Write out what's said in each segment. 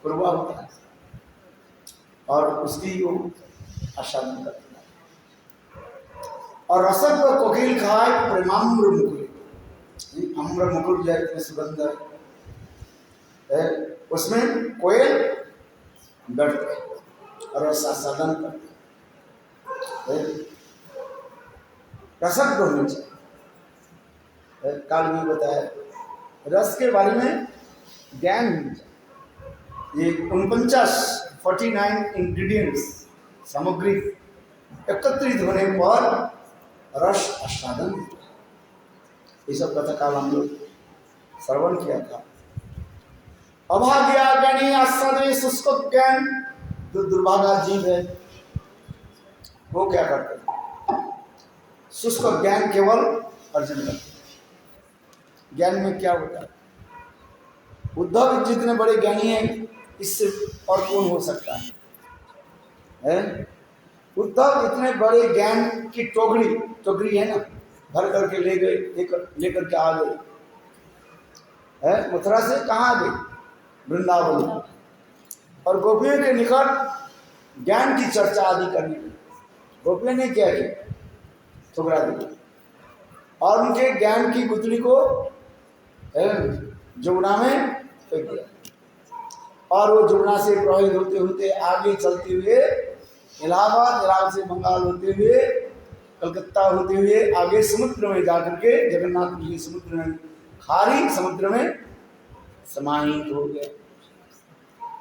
पूर्वा होता है और उसकी वो आस्वादन करते हैं। और रसक को कोकिल खाए प्रेमाम्र मुकुल, अम्र मुकुल जो इतने सुगंध है उसमें कोयल बैठते और रस आस्वादन करते। रसक होनी चाहिए। काल में बताया रस के बारे में ज्ञान होनी चाहिए। ये 49 इंग्रेडिएंट्स सामग्री एकत्रित होने पर रस आस्वादन होता है। ये सब कथा काल हम लोग श्रवण किया था। अभाग्या ज्ञानी आस्वादे शुष्क ज्ञान, जो दुर्भागा जीव है वो क्या करते हैं? शुष्क ज्ञान केवल अर्जन करते हैं। ज्ञान में क्या होता है? उद्धव जितने बड़े ज्ञानी हैं इससे और कौन हो सकता है? उद्धव इतने बड़े ज्ञान की टोकरी है ना, भर करके ले गए, लेकर के आ गए मथुरा से। कहाँ आ गए? वृंदावन। और गोपियों के निकट ज्ञान की चर्चा आदि करने की गोपियों ने क्या किया? ठुकरा दिया और उनके ज्ञान की गुथली को जमुना में फेंक दिया। और वो जमुना से प्रवाहित होते होते आगे चलते हुए इलाहाबाद से बंगाल होते हुए कलकत्ता होते हुए आगे समुद्र में जाकर के जगन्नाथ जी समुद्र में खारी समुद्र में समाहित हो गया।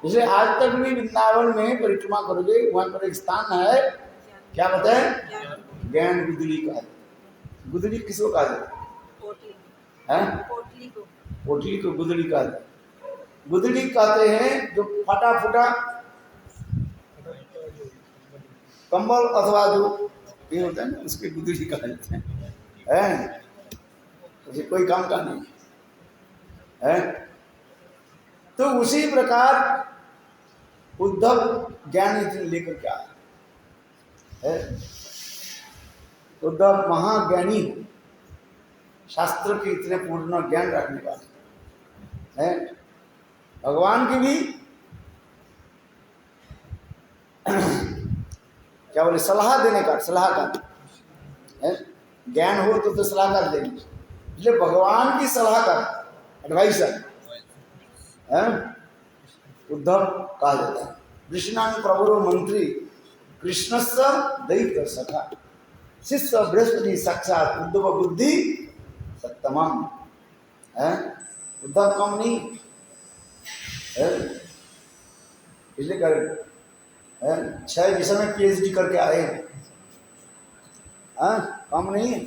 इसलिए आज तक भी वृंदावन में परिक्रमा करोगे वहां पर एक स्थान है, क्या बताए? ज्ञान गुदली का। गुदली किसको कहा? पोटली को गुदली कहते। गुदली कहते हैं जो फटा फूटा कंबल अथवा जो ये होता है ना उसके गुदली कहा जाता है। तो कोई काम का नहीं है। तो उसी प्रकार उद्धव ज्ञान लेकर के आया है। उद्धव महाज्ञानी, शास्त्र के इतने पूर्ण ज्ञान रखने वाले है। भगवान की भी क्या बोले सलाह देने का, सलाहकार है। ज्ञान हो तो सलाहकार देंगे, इसलिए भगवान की सलाहकार एडवाइजर है उद्धव कहा जाता है। कृष्णांग प्रभुरो मंत्री कृष्णस्य दैत्य सखा, शिष्य बृहस्पति साक्षात उद्धव बुद्धि सत्तमम है। उद्धव कम नहीं है, इसलिए कर 6 विषय में PhD करके आए हैं, कम नहीं है।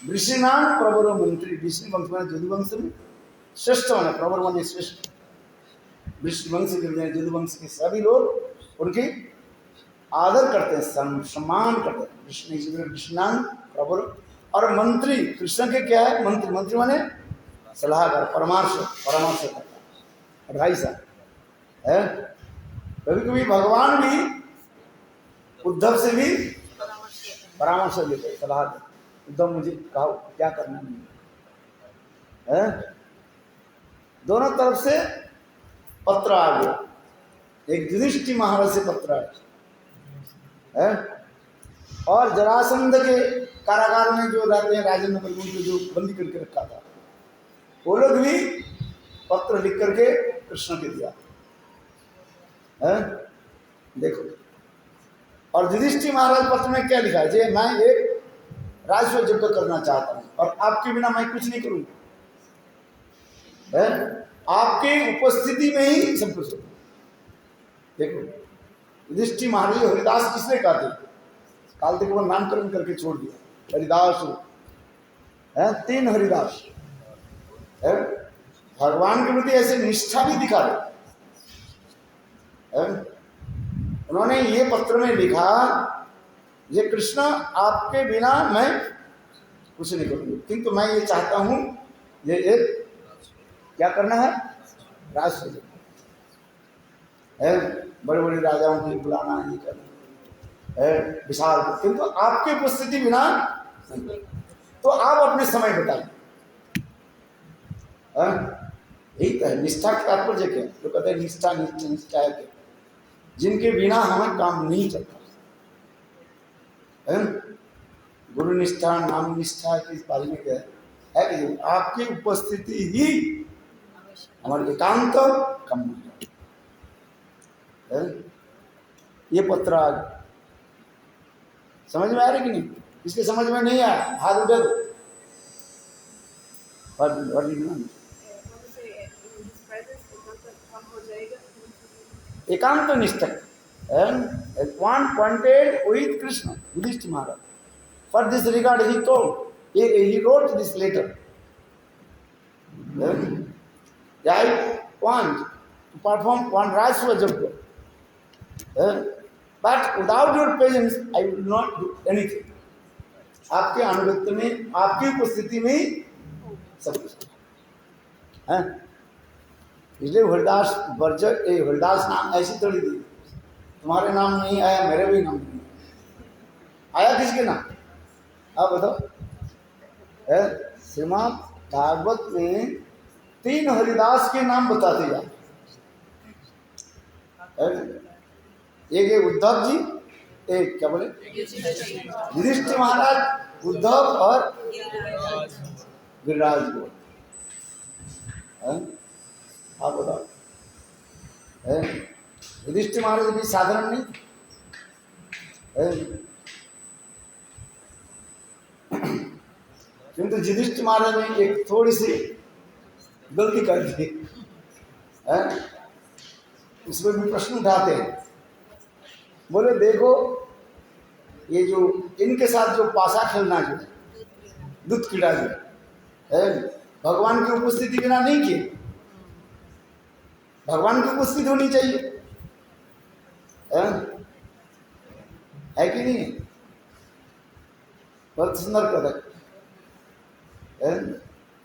ऋषिनाम प्रवर मंत्री, ऋषि वंश में यदुवंश में श्रेष्ठ होना, प्रवर माने श्रेष्ठ। ऋषि वंश के यदुवंश के सभी लोग उनकी आदर करते हैं, सम्मान करते हैं। ऋषिनाम प्रवर और मंत्री कृष्ण के क्या है? मंत्री, मंत्री माने सलाहकार, परामर्श करता, एडवाइजर है। कभी कभी भगवान भी उद्धव से भी परामर्श लेते, सलाह देते। उद्धव मुझे कहो क्या करना है? दोनों तरफ से पत्र आ गया। एक युधिष्ठिर महाराज से पत्र आया है और जरासंध के कारागार में जो रहते हैं राजेंद्र प्रभु को जो बंदी करके रखा था, वो लोग भी पत्र लिख करके कृष्ण के दिया है। देखो, और युधिष्ठिर महाराज पत्र में क्या लिखा है? जे मैं एक राजस्व यज्ञ करना चाहता हूं और आपके बिना मैं कुछ नहीं करूंगा, आपके उपस्थिति में ही सब कुछ। देखो युधिष्ठिर महाराज हरिदास किसने कहा थे? काल तक वो नामकरण करके छोड़ दिया। हरिदास है, 3 हरिदास है। भगवान के प्रति ऐसे निष्ठा भी दिखा रहे। उन्होंने ये पत्र में लिखा, ये कृष्ण आपके बिना मैं कुछ नहीं करूंगा, किंतु मैं ये चाहता हूं ये एक क्या करना है? राजस्व है, बड़े बड़े राजाओं को बुलाना, ये करना है विशाल, किंतु आपके उपस्थिति बिना नहीं। तो आप अपने समय बताइए। यही तो है निष्ठा का तात्पर्य क्या? जो कहते हैं निष्ठा निष्ठा निष्ठा है क्या? जिनके बिना हमें काम नहीं चलता है। गुरु निष्ठा नाम निष्ठा के बारे में क्या है कि आपकी उपस्थिति ही हमारे एकांत कम है। ये पत्र आज समझ में आ रही कि नहीं? इसके समझ में नहीं आया हाथ उठा दो। एकांत निष्ठा one pointed with Krishna, Yudhishthira Maharaj. For this regard, he told, he wrote this letter. I want to perform one Rajsva Yajna. But without your presence, I will not do anything. आपके अनुगत्य में, आपकी उपस्थिति में सब कुछ है। इसलिए Haridas Berger Haridas नाम ऐसी थोड़ी दी, तुम्हारे नाम नहीं आया, मेरे भी नाम नहीं आया। किसके नाम आप बताओ? श्रीमद् भागवत में 3 हरिदास के नाम बताते जाते। एक है उद्धव जी, एक क्या बोले युधिष्ठिर महाराज, उद्धव और गिरिराज को। आप बताओ, युधिष्ठिर महाराज भी साधारण नहीं किंतु युधिष्ठिर महाराज ने एक थोड़ी सी गलती कर दी। उसमें भी प्रश्न उठाते हैं, बोले देखो ये जो इनके साथ जो पासा खेलना जो दूध कीड़ा जो है, भगवान की उपस्थिति बिना नहीं किए। भगवान की उपस्थिति होनी चाहिए, है कि नहीं? बहुत सुंदर पदक है।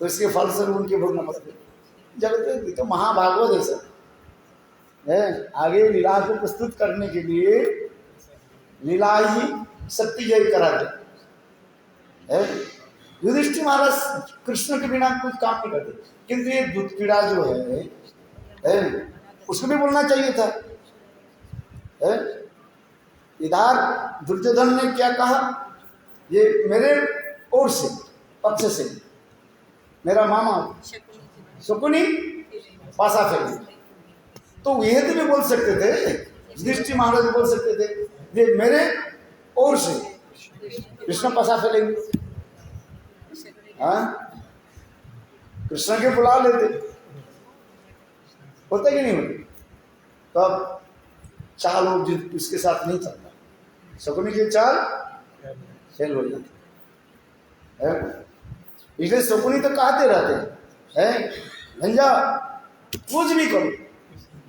तो इसके फलस्वरूप उनके भोगना पड़ते। जगत तो महाभागवत है सर है। आगे लीला को प्रस्तुत करने के लिए लीला ही शक्ति जय करा दे। युधिष्ठिर महाराज कृष्ण के बिना कुछ काम नहीं करते, किंतु ये दूध कीड़ा जो है उसको भी बोलना चाहिए था। इधर दुर्योधन ने क्या कहा, ये मेरे ओर से पक्ष से मेरा मामा शकुनी पासा फेंक, तो यह तो भी बोल सकते थे, युधिष्ठिर महाराज बोल सकते थे ये मेरे ओर से कृष्ण पासा फेंकेंगे। हाँ, कृष्ण के बुला लेते, होते कि नहीं होते? तो अब चाल उसके साथ नहीं चलता, शकुनी की चाल फेल हो जाती है। इसलिए शकुनी तो कहते रहते हैं भंजा कुछ भी करो,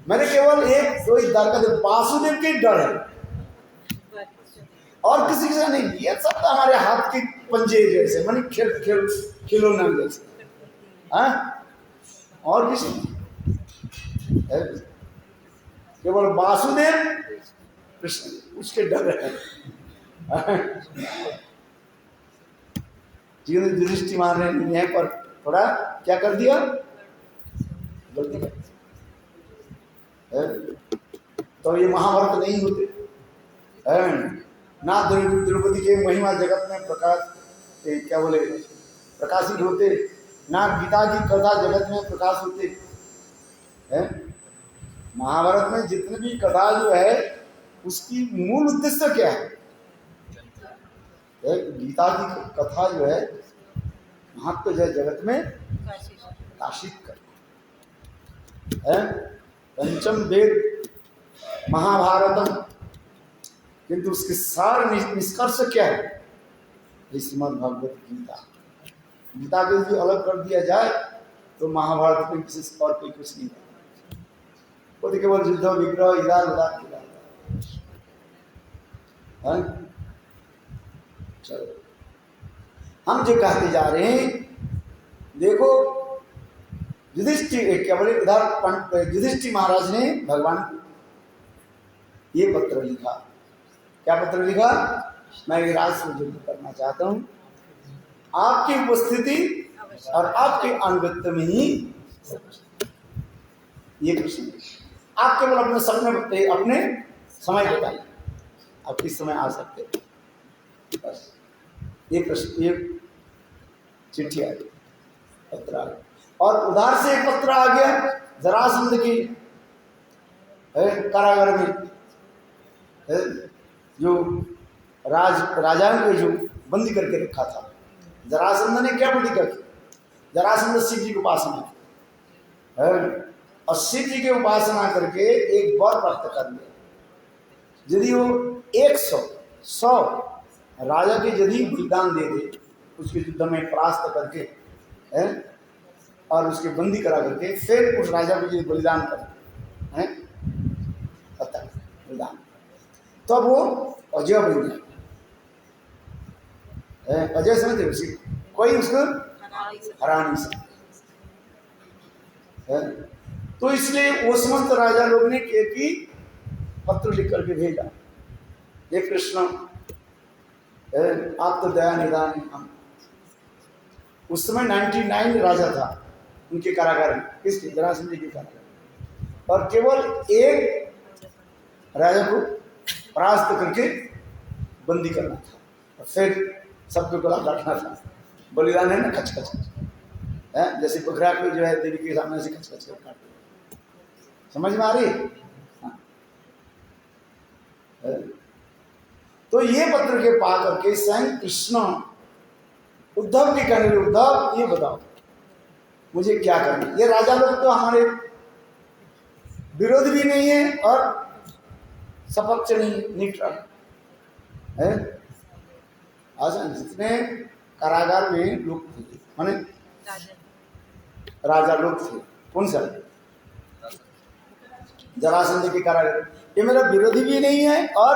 मेरे केवल एक दो ही डर का वासुदेव के डर है और किसी का नहीं। ये सब तो हमारे हाथ के पंजे जैसे, मानी खिलौना जैसे। हाँ, और किसी केवल वासुदेव कृष्ण, उसके डर है। युधिष्ठिर महाराज ने यहाँ पर थोड़ा क्या कर दिया, गलती कर। तो ये महाभारत नहीं होते ना, द्रौपदी के महिमा जगत में प्रकाश क्या बोले प्रकाशित होते, ना गीता की कथा जगत में प्रकाश होते हैं। महाभारत में जितनी भी कथा जो है उसकी मूल उद्देश्य क्या है? गीता की कथा जो है महत्व जो जगत में प्रकाशित कर। पंचम वेद महाभारतम, किंतु उसके सार निष्कर्ष क्या है? श्रीमद् भगवत गीता। गीता को जो अलग कर दिया जाए तो महाभारत में विशेष और कोई कुछ नहीं है। वो तो केवल युद्ध विग्रह इधर उधर किया। चलो हम जो कहते जा रहे हैं, देखो युधिष्ठिर क्या बोले इधर युधिष्ठिर महाराज ने भगवान को ये पत्र लिखा। क्या पत्र लिखा? मैं ये राजस्व युद्ध करना चाहता हूँ, आपकी उपस्थिति और आपके अनुगत्य में ही ये कृष्ण आप केवल अपने सपने अपने समय बताइए, आप किस समय आ सकते बस। ये प्रश्न, ये चिट्ठी आ गई, पत्र आ गया, और उधार से एक पत्र आ गया जरासंध की कारागार में, जो राजाओं को जो बंदी करके रखा था। जरासंध ने क्या प्रतिज्ञा की? जरासंध शिव जी की उपासना है, और शिव जी की उपासना करके एक वर प्राप्त कर लिया। यदि वो 100 राजा के यदि बलिदान दे दे, उसके युद्ध में परास्त करके है, और उसके बंदी करा करके फिर उस राजा को यदि बलिदान करे हैं, बलिदान, तो अब वो अजय बन जाए। अजय समझते उसी, कोई उसको हरा नहीं सकता। तो इसलिए वो समस्त राजा लोग ने कि पत्र लिख करके भेजा, ये कृष्ण आप तो दया निदान हम। उस समय 99 राजा था उनके कारागार में, किसके? जरासंध के कारागार, और केवल एक राजा को परास्त करके बंदी करना था, और फिर सबको गला काटना था। बलिदान है ना, खच खच है, जैसे बकरा को जो है देवी के सामने से खच खच कर काट, समझ में आ रही? हाँ। तो ये पत्र के पा करके स्वयं कृष्ण उद्धव के कहने, उद्धव ये बताओ मुझे क्या करना। ये राजा लोग तो हमारे विरोध भी नहीं है और सपक्ष नहीं, न्यूट्रल है। आज जितने कारागार में लोग थे, माने राजा लोग थे, कौन सा? जरासंध के कारागार, ये मेरा विरोधी भी नहीं है और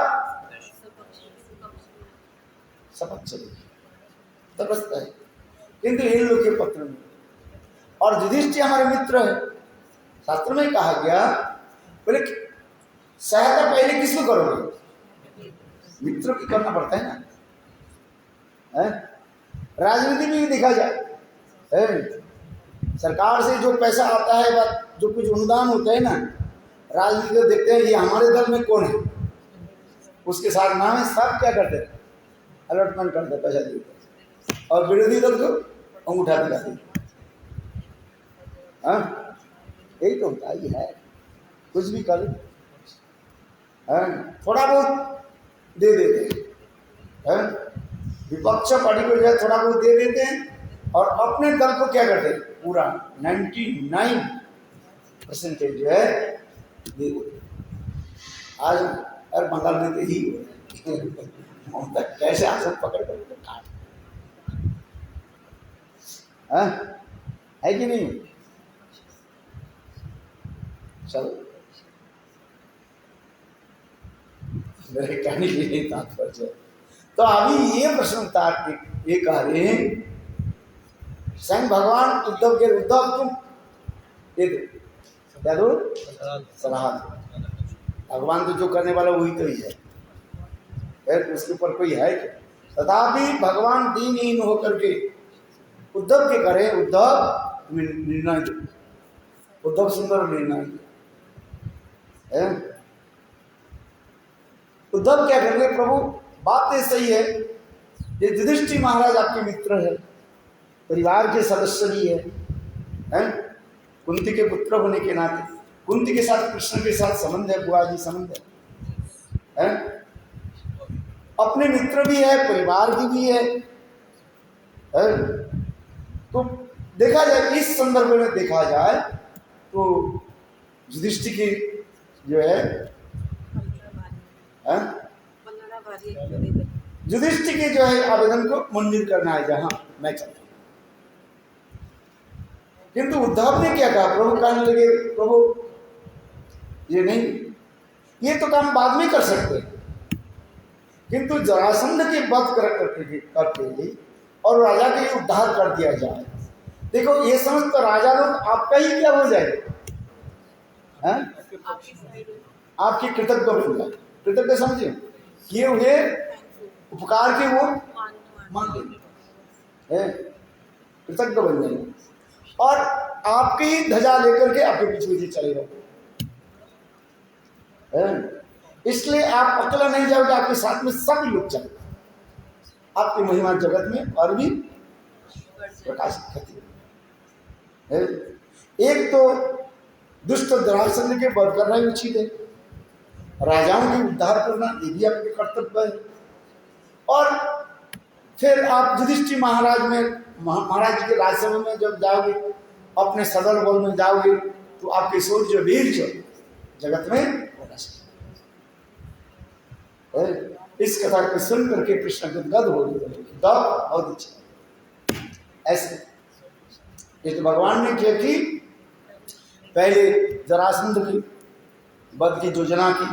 सपक्ष नहीं, तटस्थ है। किंतु इन लोग के पत्र में, और युधिष्ठिर हमारे मित्र है, शास्त्र में कहा गया बोले सहायता पहले किसको करोगे? मित्र की करना पड़ता है ना, है? राजनीति में भी देखा जाए, है? सरकार से जो पैसा आता है, जो कुछ अनुदान होता है ना, राजनीति को देखते हैं ये हमारे दल में कौन है, उसके साथ नाम है, सब क्या करते हैं? अलॉटमेंट करते, पैसा देते, और विरोधी दल को अंगूठा दिखाते। हाँ, यही तो होता ही है, कुछ भी कर, थोड़ा बहुत दे देते हैं, विपक्ष पार्टी को जो है थोड़ा बहुत दे देते हैं, और अपने दल को क्या करते हैं? पूरा 99% जो है दे देते। आज और बंगाल में तो ही ममता कैसे आसन पकड़ कर काट, है कि नहीं? चलो, मेरे कहने के लिए तात्पर्य। तो अभी ये प्रश्न उठा, ये कह रहे हैं स्वयं भगवान उद्धव के, उद्धव तुम ये दो क्या दो? सलाह दो। भगवान तो जो करने वाला वही तो ही है, फिर उसके ऊपर कोई है क्या? तथापि भगवान दीनहीन होकर के उद्धव के करे, उद्धव निर्णय दो, उद्धव सुंदर निर्णय दो। उद्धव क्या करेंगे? प्रभु बात तो सही है, ये युधिष्ठिर महाराज आपके मित्र है, परिवार के सदस्य भी है? कुंती के पुत्र होने के नाते, कुंती के साथ कृष्ण के साथ संबंध है, बुआ जी संबंध है? अपने मित्र भी है, परिवार की भी है? तो देखा जाए, इस संदर्भ में देखा जाए तो युधिष्ठिर की जो है युधिष्ठिर के जो है आवेदन को मंजूर करना है, जहां मैं चलता हूं। किंतु उद्धव ने क्या कहा? प्रभु कहने लगे, प्रभु ये नहीं, ये तो काम बाद में कर सकते हैं, किंतु जरासंध के वध करके और राजा के उद्धार कर दिया जाए। देखो ये समझ तो राजा लोग आपका ही क्या हो जाए, आपकी कृतज्ञ बन जाए। कृतज्ञ समझे, किए हुए उपकार के वो मान लेंगे, कृतज्ञ बन जाएंगे। और आपकी ही ध्वजा लेकर के आपके पीछे पीछे चलेगा। इसलिए आप अकेला नहीं जाओगे, आपके साथ में सभी लोग चलेंगे, आपकी महिमा जगत में और भी प्रकाशित करती है। एक तो दुष्ट जरासंध के वध करना ही उचित है, राजाओं के उद्धार करना ये भी आपके कर्तव्य है। और फिर आप युधिष्ठिर महाराज के राज्यसभा में जब जाओगे, अपने सदल बल में जाओगे, तो आपके शौर्य वीर जगत में होना चाहिए। इस कथा को सुन करके कृष्ण गदगद हो गए, बहुत अच्छा। ऐसे इस भगवान ने क्या की, पहले जरासंध की वध की योजना की,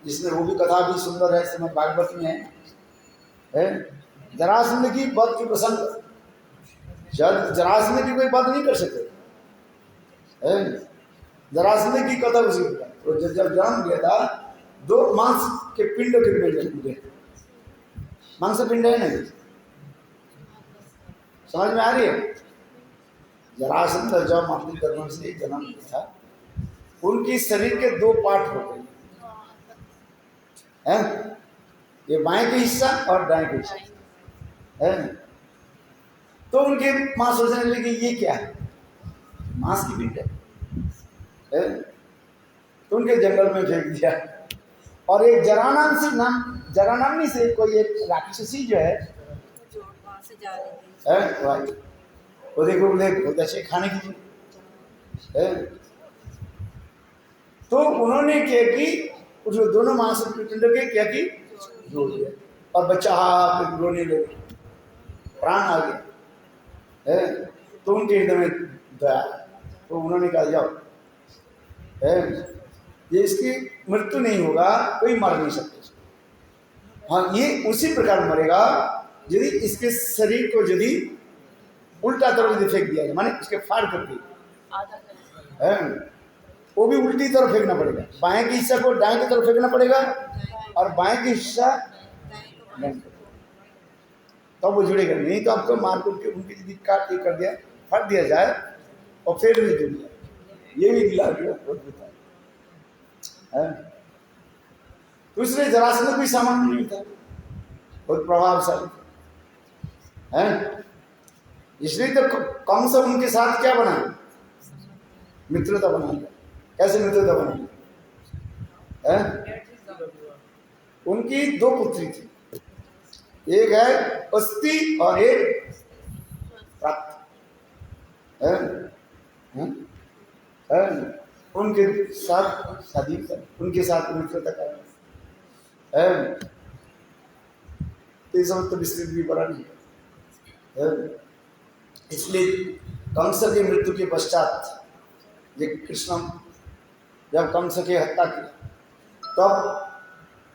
जिसमें वो भी कथा भी सुंदर है, श्रीमद् भागवत में है। जरासंध की वध की प्रसंग, जरासंध की कोई वध नहीं कर सकते, जरासंध की कथा उसी प्रकार। तो जब जन्म लिया था, 2 मांस के पिंड के जन्म, मांस पिंड है नहीं, समझ में आ रही है। जरासंध जब अपनी गर्भ से जन्म लिया, उनकी शरीर के 2 पार्ट हो गए हैं, ये बाएं के हिस्सा और दाएं के हिस्सा है। तो उनके मां सोचने लगे ये क्या है, मांस की पिंड है। तो उनके जंगल में फेंक दिया। और एक जरानामी से कोई एक राक्षसी जो है, वो देखो बहुत अच्छे खाने की है। तो उन्होंने क्या की, उस दोनों मांस पिंड के क्या की, जोड़ दिया, और बच्चा रोने लगे, प्राण आ गया। तो उनके हृदय में दया, तो उन्होंने कहा जाओ, ये इसकी मृत्यु नहीं होगा, कोई मर नहीं सकता। हाँ, ये उसी प्रकार मरेगा यदि इसके शरीर को यदि उल्टा तरफ यदि फेंक दिया जाए, माने इसके फाड़ करके, वो भी उल्टी तरफ फेंकना पड़ेगा। बाएं के हिस्सा को दाएं की तरफ फेंकना पड़ेगा, और बाएं के हिस्सा तब वो जुड़ेगा। नहीं तो आपको मार करके उनकी यदि काट कर दिया, फट दिया जाए और फिर भी जुड़ जाए, ये भी गिला है। तो इसलिए जरासंध कोई सामान्य नहीं था, बहुत प्रभावशाली है। इसलिए तो कंस उनके साथ क्या बना, मित्रता बना। कैसे मित्रता बना है? उनकी 2 पुत्री थी, एक है अस्ति और एक प्राप्ति है। उनके साथ शादी कर, उनके साथ मित्रता कर, तो सब तो विस्तृत भी बड़ा नहीं है। इसलिए कंस की मृत्यु के पश्चात ये कृष्ण जब कंस की हत्या की, तब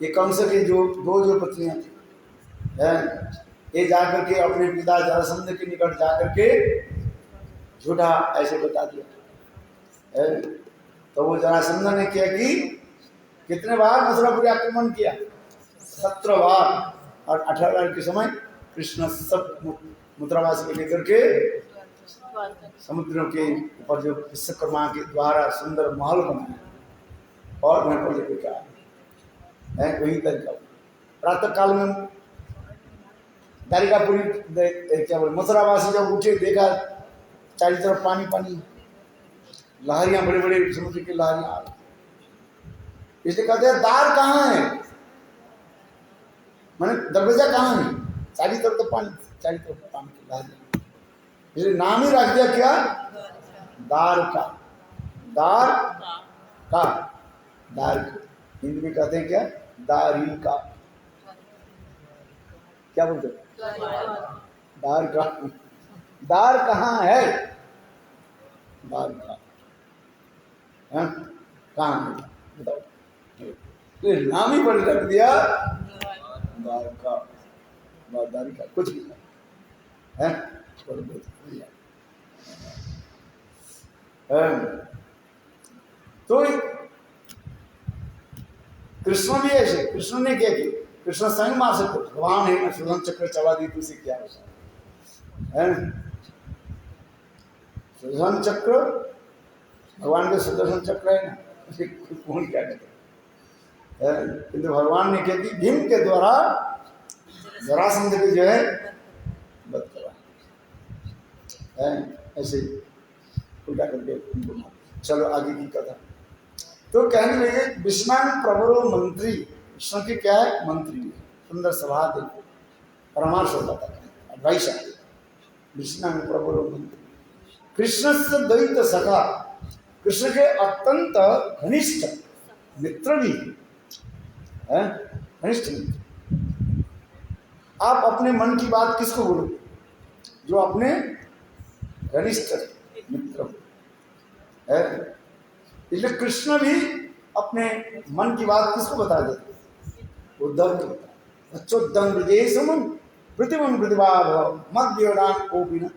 ये कंस के जो 2 पत्नियां थी, ये जाकर के अपने पिता जरासंध के निकट जाकर के झूठा ऐसे बता दिया। तो वो जरासंध ने क्या की, कितने बार मथुरापुरी आक्रमण किया, 17 बार, और 18 बार के समय कृष्ण सब मथुरावासी को लेकर के समुद्रों के ऊपर जो विश्वकर्मा के द्वारा सुंदर महल बनाया, और मैं को लेकर के आया। वही तरीका प्रातः काल में द्वारिकापुरी क्या बोले, मथुरावासी जब उठे, देखा चारों तरफ पानी पानी, लहरियां, बड़े बड़े समुद्र की लहरियां आ रही। इसलिए कहते हैं द्वार कहाँ है, माने दरवाजा कहाँ है, चारों तरफ तो पानी, चारों तरफ पानी की लहरियां। इसलिए नाम ही रख दिया क्या, द्वारका। द्वारका हिंदी में कहते हैं क्या, द्वारिका। क्या बोलते हैं, द्वारका। द्वार कहाँ है, द्वारका कहाँ है बताओ। तो नाम ही पर रख दिया द्वारका, द्वारिका, कुछ नहीं है। तो कृष्ण भी ऐसे, कृष्ण ने क्या किया, कृष्ण स्वयं मार सकते, भगवान है, सुदर्शन चक्र चला दी, तुझसे क्या होता है। सुदर्शन चक्र, भगवान के सुदर्शन चक्र है ना, उसे कौन क्या करे। किंतु भगवान ने क्या की, भीम के द्वारा जरासंध को जो है वध करा, ऐसे उल्टा करके उनको मार। चलो आगे की कथा। तो कहने लगे विष्णांग प्रवरो मंत्री, विष्णु के क्या है मंत्री, सुंदर सभा दे परामर्श होता था, एडवाइस है। विष्णांग प्रवरो मंत्री, कृष्ण से द्वैत सखा, कृष्ण के अत्यंत घनिष्ठ मित्र भी है, घनिष्ठ मित्र। आप अपने मन की बात किसको बोलोगे? जो अपने घनिष्ठ मित्र है। इसलिए कृष्ण भी अपने मन की बात किसको बता देते? उद्धव को बता। अच्छोदम विजयसमन प्रतिमन प्रतिभाव मत व्योडान ओपिन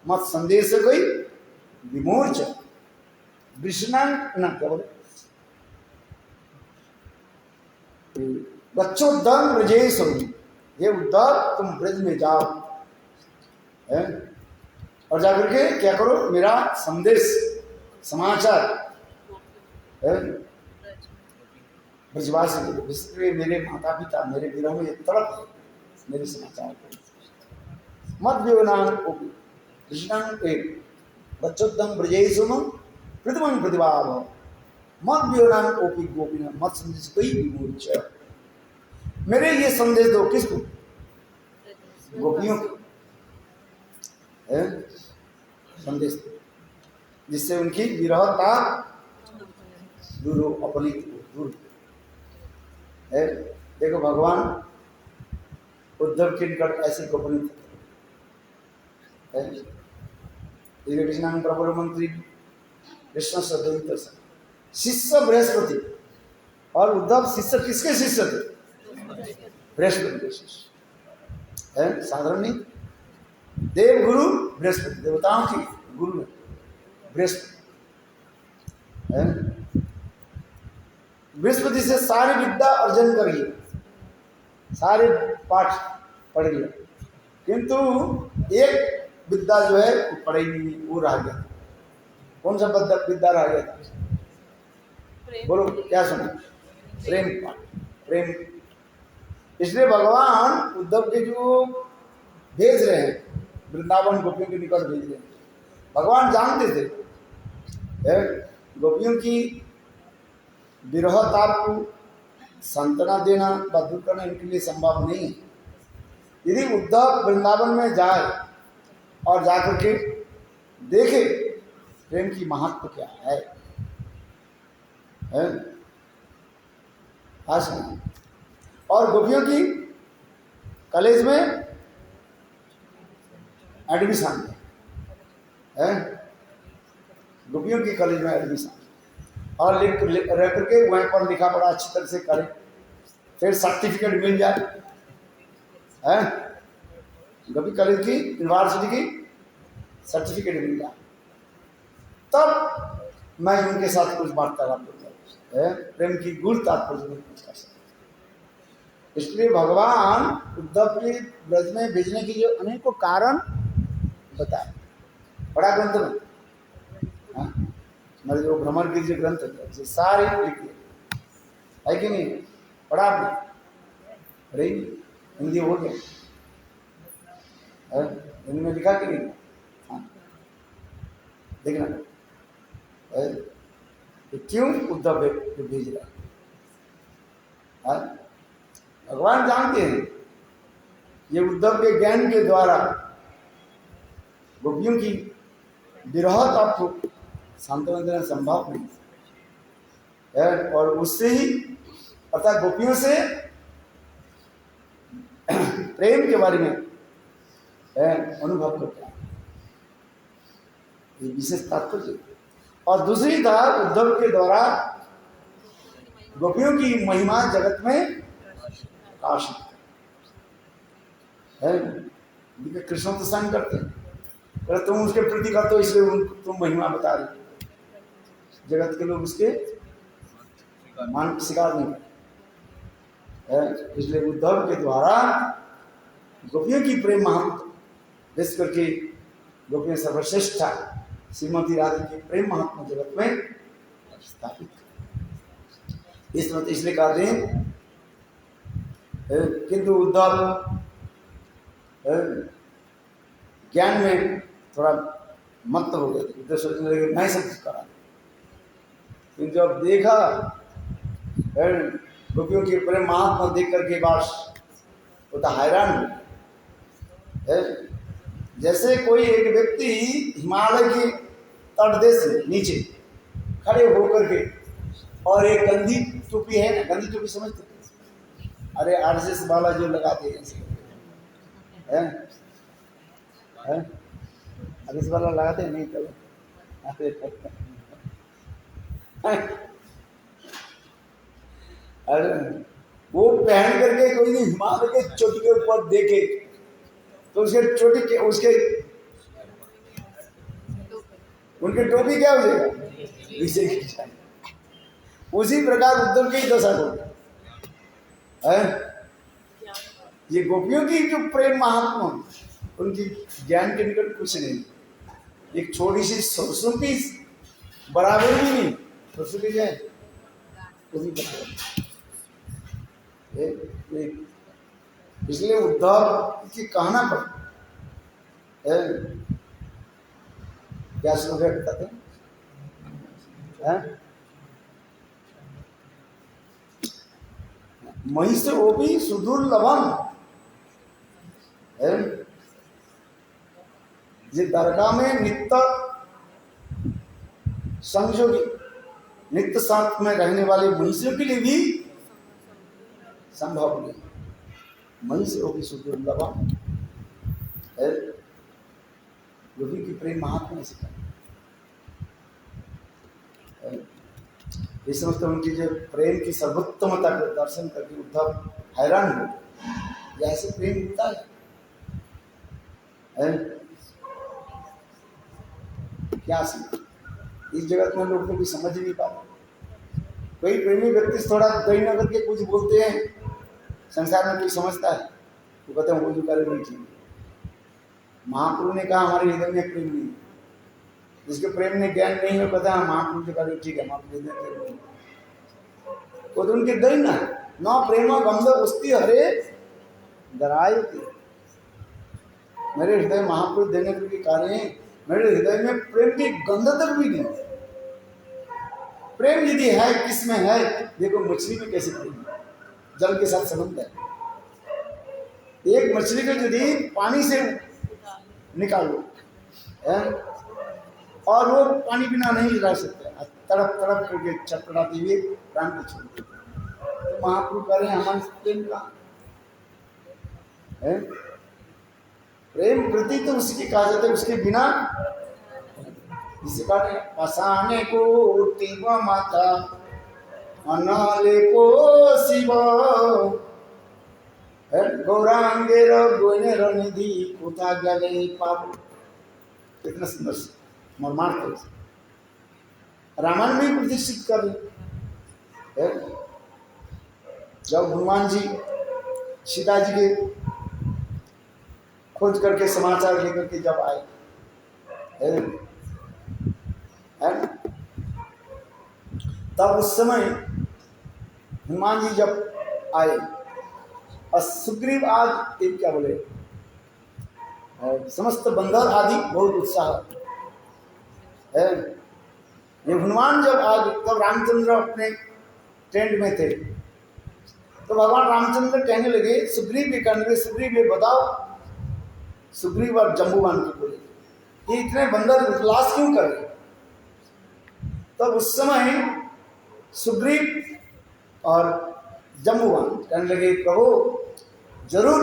मत संदेश गई विमोच विष्णांग न केवल बच्चोदम ब्रजेशम, ये उद्धव तुम ब्रज में जाओ है? और जाकर के क्या करो, मेरा संदेश समाचार है ब्रजवासी, मेरे माता पिता मेरे विरह में तड़प है, मेरे समाचार मत व्योनान ओपी कृष्णांग एक बच्चोदम ब्रजेशम प्रतिमन प्रतिभाव मत व्योनान ओपी गोपिन मत संदेश कोई विमोच, मेरे ये संदेश दो किसको? गोपियों को है संदेश, जिससे उनकी विरहता दूर हो, अपनी दूर है। देखो भगवान उद्धव के निकट ऐसे गोपनीय है। कृष्णांग प्रबल मंत्री कृष्ण सदैव शिष्य बृहस्पति, और उद्धव शिष्य किसके शिष्य थे? बृहस्पति के शिष्य है, साधारण नहीं। देव गुरु बृहस्पति, देवताओं की गुरु है बृहस्पति है। बृहस्पति से सारी विद्या अर्जन करिए, सारे पाठ पढ़ लिया, किंतु एक विद्या जो है वो पढ़ी नहीं, वो रह गया। कौन सा विद्या रह गया था? बोलो क्या सुना? प्रेम पाठ, प्रेम। इसलिए भगवान उद्धव के जो भेज रहे हैं वृंदावन गोपियों के निकट भेज रहे हैं, भगवान जानते थे गोपियों की विरहता को सांत्वना देना व दूर करना इनके लिए संभव नहीं है। यदि उद्धव वृंदावन में जाए और जाकर के देखे प्रेम की महत्व क्या है, और गोपियों की कॉलेज में एडमिशन है, गोपियों की कॉलेज में एडमिशन, और रह करके वहीं पर लिखा पढ़ा अच्छी तरह से करें, फिर सर्टिफिकेट मिल जाए है, गोपी कॉलेज की यूनिवर्सिटी की सर्टिफिकेट मिल जाए, तब मैं उनके साथ कुछ वार्तालाप करूँगा, प्रेम की गुण तात्पर्य में कुछ कर सकता। इसलिए भगवान उद्धव के ब्रज में भेजने के लिए अनेकों कारण बताए, बड़ा ग्रंथ में हमारे जो भ्रमर के जो ग्रंथ है सारे लिखे है कि नहीं? पढ़ा आपने? अरे हिंदी हो गया, हिंदी में लिखा कि नहीं? हाँ देखना तो क्यों उद्धव भेज रहा है? भगवान जानते हैं ये उद्धव के ज्ञान के द्वारा गोपियों की विरह आपको सांत्वना देना संभव नहीं है, और उससे ही अर्थात गोपियों से प्रेम के बारे में अनुभव करता है, ये विशेष तात्पर्य। और दूसरी था उद्धव के द्वारा गोपियों की महिमा जगत में प्रकाशित है। कृष्ण तो संग करते हैं, पर तुम उसके प्रति करते हो इसलिए तुम महिमा बता रहे, जगत के लोग उसके मान स्वीकार नहीं करते। इसलिए उद्धव के द्वारा गोपियों की प्रेम महत्व, जिस करके गोपियां सर्वश्रेष्ठ श्रीमती राधा के प्रेम महात्मा जगत में स्थापित कर। इस मत इसलिए कहते हैं किंतु उद्धव ज्ञान में थोड़ा मत हो गए, उद्धव सोचने लगे मैं सब कुछ करा। किंतु जब देखा गोपियों के प्रेम महात्मा देख करके बस वो तो हैरान हो। जैसे कोई एक व्यक्ति हिमालय के तटदेश से नीचे खड़े होकर के और एक गंदी टोपी है ना, गंदी टोपी समझते, अरे आरएसएस वाला जो लगाते हैं आरएसएस वाला लगाते नहीं कभी। अरे वो पहन करके कोई नहीं हिमालय के चोटी के ऊपर देखे तो उसके चोटी के उसके उनकी टोपी क्या हो जाएगा इसे। उसी प्रकार उद्धव की दशा हो है। ये गोपियों की जो प्रेम महात्मा उनकी ज्ञान के निकट कुछ नहीं, एक छोटी सी सरसों की बराबर भी नहीं, सरसों की जाए इसलिए उद्धव की कहना पर क्या श्लोक है बताते हैं, मही से वो भी सुदुर्लभम है। ये दरगाह में नित्य संजोगी नित्य साथ में रहने वाले मनुष्यों के लिए भी संभव नहीं। मनुष्य होगी सुदुर्लभम है, गोपी की प्रेम महात्मा ने सिखाया। इस समझते उनकी जो प्रेम की सर्वोत्तमता को दर्शन करके उद्धव हैरान हो गए, ऐसे प्रेम होता है? क्या सीख इस जगत में लोग तो भी समझ नहीं पाते। कोई प्रेमी व्यक्ति थोड़ा दही न करके कुछ बोलते हैं, संसार में कोई समझता है वो कहते हैं वो जो करे वही ठीक। महाप्रभु ने कहा हमारे हृदय में प्रेम नहीं, जिसके प्रेम में ज्ञान नहीं हो कहता है महाप्रभु जो करे ठीक है, महाप्रभु हृदय प्रेम नहीं। वो तो उनके दही न प्रेम गंध उस्ती हरे दराय होती। मेरे हृदय महाप्रभु देने के कार्य हैं, मेरे हृदय में प्रेम की गंध तक भी नहीं। प्रेम यदि है किसमें है, देखो मछली में कैसे प्रेम है, जल के साथ संबंध है। एक मछली को यदि पानी से निकालो और वो पानी बिना नहीं रह सकते, तड़प तड़प करके चटपटाते हुए प्राण को छोड़ देते। तो महाप्रभु कह रहे हैं हमारे प्रेम का है, प्रेम प्रति तो उसकी कहा जाता है, उसके बिना जिसे कहते पसाने को तीव माता अनाले को शिव गौरांगे गोने निधि कोथा गले पाप। कितना सुंदर मर्मार्थ रामायण में प्रतिष्ठित कर रहे। जब हनुमान जी सीता जी के खोज करके समाचार लेकर के जब आए तब उस समय हनुमान जी जब आए और सुग्रीव आदि क्या बोले समस्त बंदर आदि बहुत उत्साह है। ये हनुमान जब आ गए तब रामचंद्र अपने टेंट में थे, तो भगवान रामचंद्र कहने लगे सुग्रीव भी कहने लगे सुग्रीव ये बताओ, सुग्रीव और जम्बूवान को बोले ये इतने बंदर उल्लास क्यों कर रहे। तब उस समय सुग्रीव और जम्बूवान कहने लगे प्रभु जरूर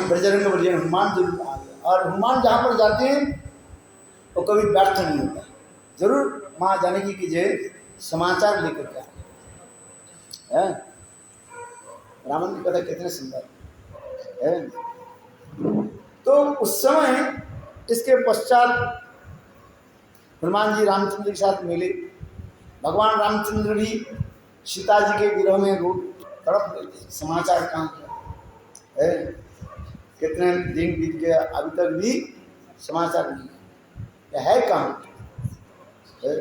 बजरंग बली हनुमान जरूर आ गए, और हनुमान जहाँ पर जाते हैं वो कभी व्यर्थ नहीं होता, जरूर वहाँ जाने की कीजिए समाचार लेकर के आए। रावण की कथा कितने सुंदर है। तो उस समय इसके पश्चात हनुमान जी रामचंद्र के साथ मिले। भगवान रामचंद्र भी सीता जी के विरह में रो तड़प रहे थे, समाचार कहाँ है। कितने दिन बीत गया अभी तक भी समाचार नहीं है कहाँ है?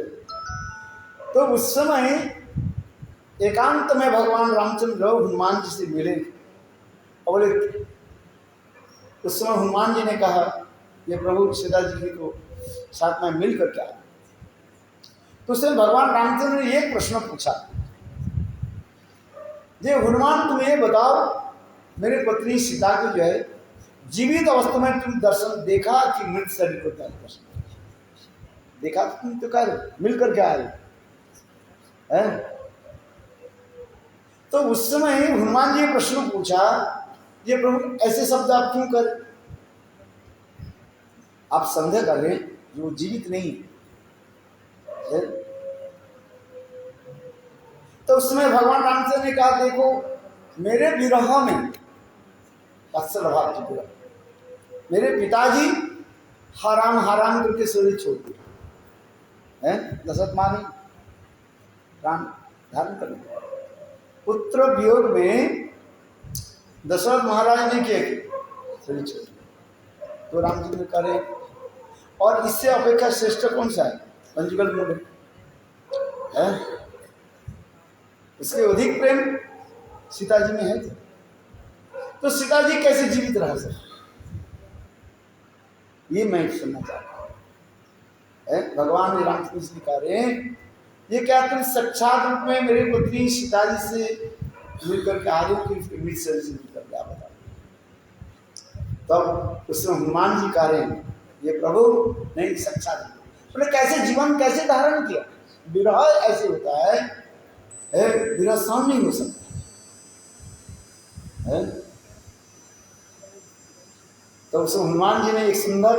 तो उस समय एकांत में भगवान रामचंद्र हनुमान जी से मिले और बोले, उस समय हनुमान जी ने कहा ये प्रभु सीता जी को साथ में मिलकर क्या। तो उसने भगवान रामचंद्र ने एक प्रश्न पूछा, ये हनुमान तुम ये बताओ, मेरे पत्नी सीता को जो है जीवित अवस्था में तुम दर्शन देखा कि मृत शरीर को दर्शन देखा? तुम तो कह मिलकर क्या आए हैं? तो उस समय हनुमान जी ने प्रश्न पूछा, ये प्रभु ऐसे शब्द आप क्यों कर, आप संदेह कर रहे हैं जो जीवित नहीं है? तो उसमें भगवान रामचंद्र ने कहा, देखो मेरे विरह में वत्सल भाव की विरह, मेरे पिताजी हराम हराम करके शरीर छोड़ दिया है, दशरथ माने राम धारण कर लिया। पुत्र वियोग में दशरथ महाराज ने क्या किया, शरीर छोड़ दिया। तो रामचंद्र करे, और इससे अपेक्षा श्रेष्ठ कौन सा है? पंचकल मूल है, इसके अधिक प्रेम सीता जी में है। तो सीता जी कैसे जीवित रह सकते, ये मैं सुनना चाहता हूं। भगवान ने रामचंद्र से कह रहे हैं, ये क्या तुम साक्षात रूप में मेरी पत्नी सीता जी से मिलकर के आ रहे हो कि मृत शरीर से मिलकर के? आप बताओ। तब उसमें हनुमान जी कह रहे हैं, ये प्रभु नहीं साक्षात, बोले कैसे जीवन कैसे धारण किया? विरह ऐसे होता है, विरह सहन नहीं हो सकता है। तो उसमें हनुमान जी ने एक सुंदर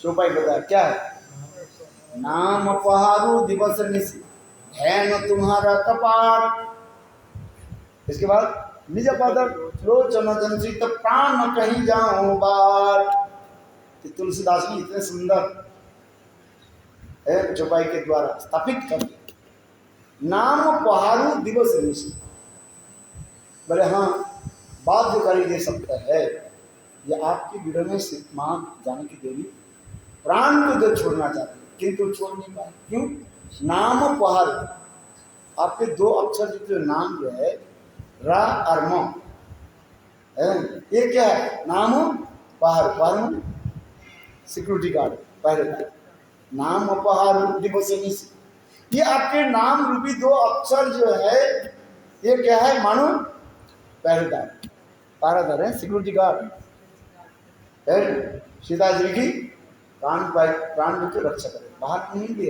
चौपाई बताया, क्या है? नाम अपहारू दिवस निशि धैन तुम्हारा कपाट, इसके बाद निज पद लोचन जंत्रित प्राण कहीं जाऊं बाट। तुलसीदास जी इतने सुंदर चौपाई के द्वारा स्थापित कर दिया। नाम पहाड़ू दिवस निशि, बोले हाँ बात जो करी दे सकता है, ये आपकी विरह में मां जानकी देवी प्राण को जो छोड़ना चाहती किंतु छोड़ नहीं पाए। क्यों? नाम पहाड़, आपके दो अक्षर जो नाम जो है रा और म, ये क्या है? नाम पहाड़, पहाड़ सिक्योरिटी गार्ड, पहरेदार। नाम पहाड़ दिवस निशि, ये आपके नाम रूपी दो अक्षर जो है ये क्या है? मानो पहरेदार, पहरेदार है, सिक्योरिटी गार्ड है। सीता जी की प्राण की रक्षा करे, बाहर नहीं दे।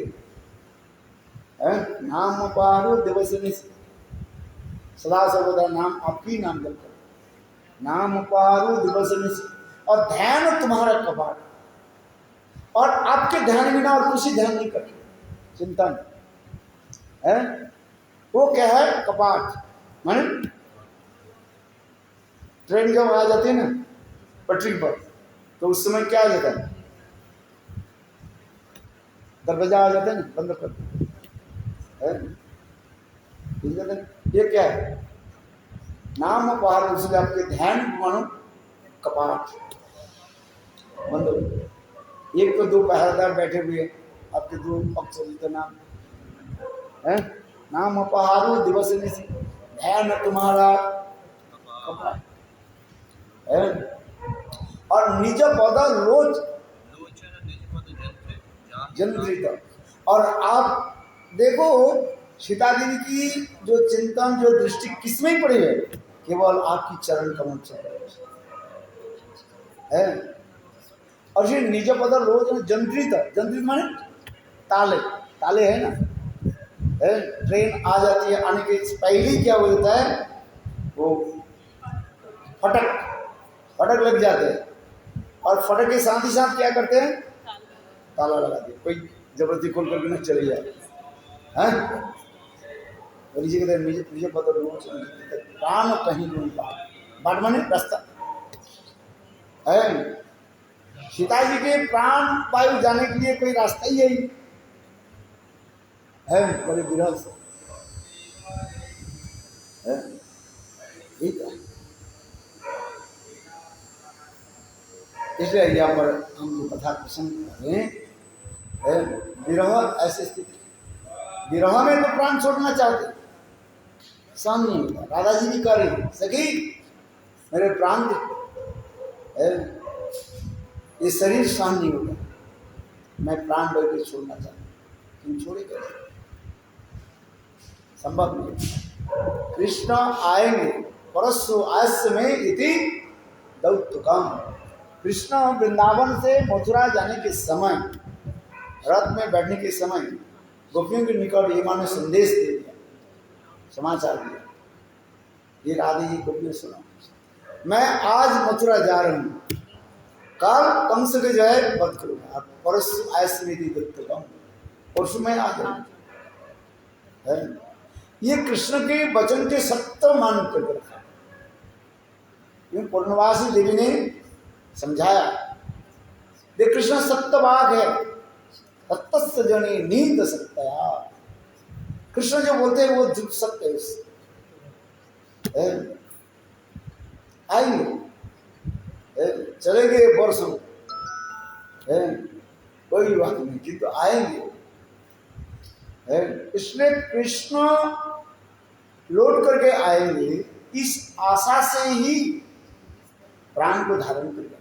नाम पारो दिवस निशि, सदा सर्वदा नाम आपकी नाम जप करो। नाम पारो दिवस निशि, और ध्यान तुम्हारा कपाट, और आपके ध्यान बिना और कुछ ध्यान नहीं करते, चिंतन है वो क्या है? कपाट। माने ट्रेन जब आ जाती है ना पटरी पर, तो उस समय क्या आ जाता है? दरवाजा आ जाता है ना, बंद कर है। ये क्या है? नाम पहाड़, उससे आपके ध्यान मानो कपाट बंद हो। एक तो दो पहरेदार बैठे हुए आपके दो अक्षर का नाम है। नाम पहाड़ो दिवस निशि ध्यान तुम्हारा कपाट है, और निज पद लोच जंत्रित। और आप देखो सीता देवी की जो चिंतन जो दृष्टि किसमें ही पड़ी है? केवल आपकी चरण कमल चल है। और ये निज पद लोच जंत्रित, जंत्रित माने ताले, ताले है ना है। ट्रेन आ जाती है, आने के पहले क्या होता है? वो फटक लग जाते हैं, और फटक के साथ ही साथ क्या करते हैं? ताला लगा दिया, कोई जबरदस्ती खोल करके नहीं चले जाए हैं। और इसी कहते निज पद लोच प्राण कहीं नहीं बाट माने रास्ता है। सीता जी के प्राण वायु जाने के लिए कोई रास्ता ही यही है, बड़े विरह से है। ठीक है, इसलिए यहाँ पर हम जो कथा प्रसंग कर रहे हैं, विरह ऐसी स्थिति, विरह में तो प्राण छोड़ना चाहते, सहन नहीं होता। राधा जी भी कह रही सखी मेरे प्राण ये शरीर सहन नहीं होगा, मैं प्राण डर के छोड़ना चाहता हूँ। तुम छोड़े कैसे, संभव नहीं। कृष्ण आएंगे परसु आयस्य में इति दौत्तुकम। कृष्ण वृंदावन से मथुरा जाने के समय, रथ में बैठने के समय गोपियों के निकट ये मानो संदेश दे दिया, समाचार दिया, ये राधे जी गोपियों सुनो, मैं आज मथुरा जा रहा हूँ, कल कंस के जो है वध करूंगा, परसु आयस्य में इति दौत्तुकम, परसु में आ जाऊंगा। ये कृष्ण के वचन के सत्य मान कर रखा। पूर्णवासी देवी ने समझाया, ये कृष्ण सत्यवाग है, सत्य जनी नींद सत्या। कृष्ण जो बोलते हैं वो झूठ सत्य है। आएंगे, चले गए वर्षों, कोई बात नहीं, किंतु आएंगे। इसलिए कृष्ण लौट करके आएंगे, इस आशा से ही प्राण को धारण कर रखे।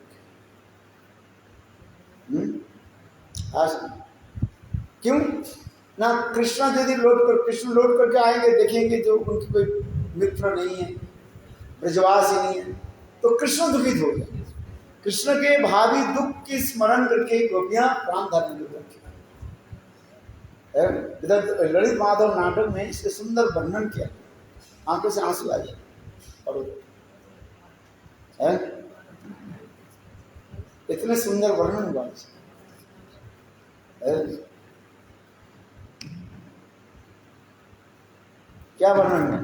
क्यों ना, कृष्ण यदि कृष्ण लौट करके आएंगे, देखेंगे जो उनकी कोई मित्र नहीं है, ब्रजवासी नहीं है, तो कृष्ण दुखित हो गए। कृष्ण के भावी दुख की स्मरण करके गोपियां प्राण धारण कर रखे। ललित माधव नाटक में इसके सुंदर वर्णन किया, आंखों से आंसू आ जाए। और इतने सुंदर वर्णन हुआ इसका। क्या वर्णन है,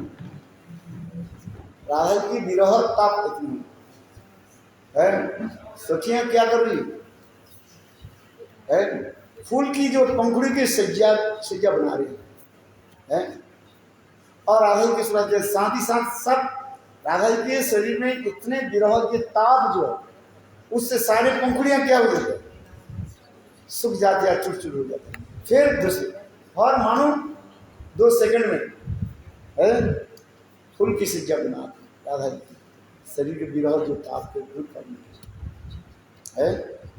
राधा की विरह ताप इतनी है। सखियां क्या कर रही है, फूल की जो पंखुड़ी की सज्जा बना रही है, और राधा जी के साथ ही साथ सब राधा जी के शरीर में इतने विरह के ताप जो है, उससे सारे पंखुड़ियां क्या हो जाते हैं, सूख जाते हैं, चुड़चुड़ हो जाते हैं। फिर दूसरे और मानो 2 सेकंड में फूल की सज्जा बनाती राधा जी की, शरीर के विरह जो ताप को दूर करने है।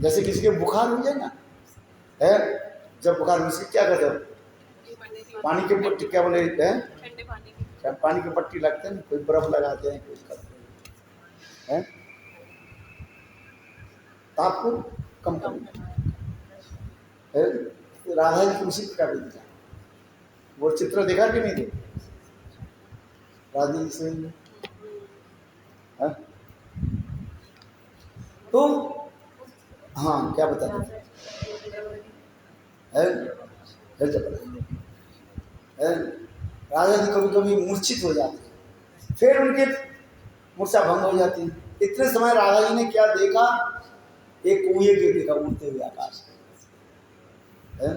जैसे किसी के बुखार हो जाए ना, जब बुखार हो उसकी क्या करते हो, पानी के पट्टी, क्या बोले, पानी की पट्टी लगते हैं, कोई बर्फ लगाते हैं, कोई करते हैं, ताप को कम करना। राधा जी को उसी प्रकार दिखा, वो चित्र देखा कि नहीं देखा राधा जी से, तो हाँ क्या बता दें, राजा जी कभी कभी मूर्छित हो जाते, फिर उनके मूर्छा भंग हो जाती। इतने समय राधा जी ने क्या देखा, एक कुएं के देखा उड़ते हुए आकाश है?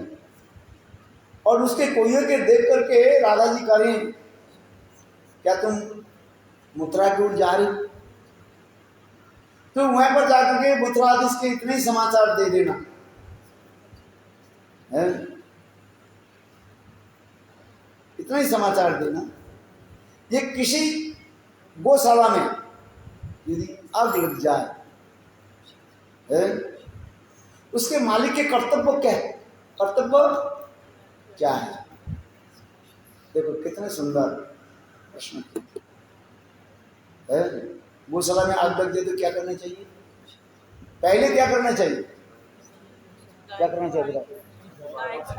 और उसके कुएं के देख करके राधा जी कह रहे हैं, क्या तुम मथुरा की ओर जा रही, तो वहां पर जाकर के मथुराधीश के इतने ही समाचार दे देना है, इतना ही समाचार देना, ये किसी गौशाला में यदि आग लग जाए है, उसके मालिक के कर्तव्य क्या है, कर्तव्य क्या है। देखो कितने सुंदर प्रश्न है। गौशाला में आग लग जाए तो क्या करना चाहिए, पहले क्या करना चाहिए, क्या करना चाहिए,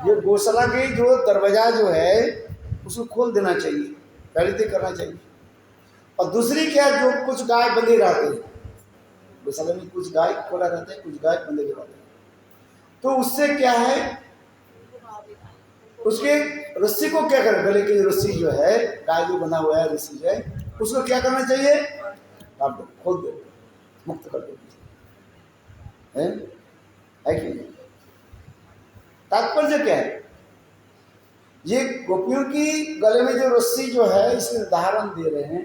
ये गौशाला के जो दरवाजा जो है उसको खोल देना चाहिए, पहले तो करना चाहिए। और दूसरी क्या, जो कुछ गाय बंधे रहते हैं गौशाला में, कुछ गाय खोला रहता है, कुछ गाय बंधे रहते हैं, तो उससे क्या है, उसके रस्सी को क्या करें, गले की रस्सी जो है, गाय जो बना हुआ है रस्सी जो है, उसको क्या करना चाहिए, काट दो, खोल दो, मुक्त कर दो, है कि नहीं। तात्पर्य क्या है, ये गोपियों की गले में जो रस्सी जो है इसके उदाहरण दे रहे हैं,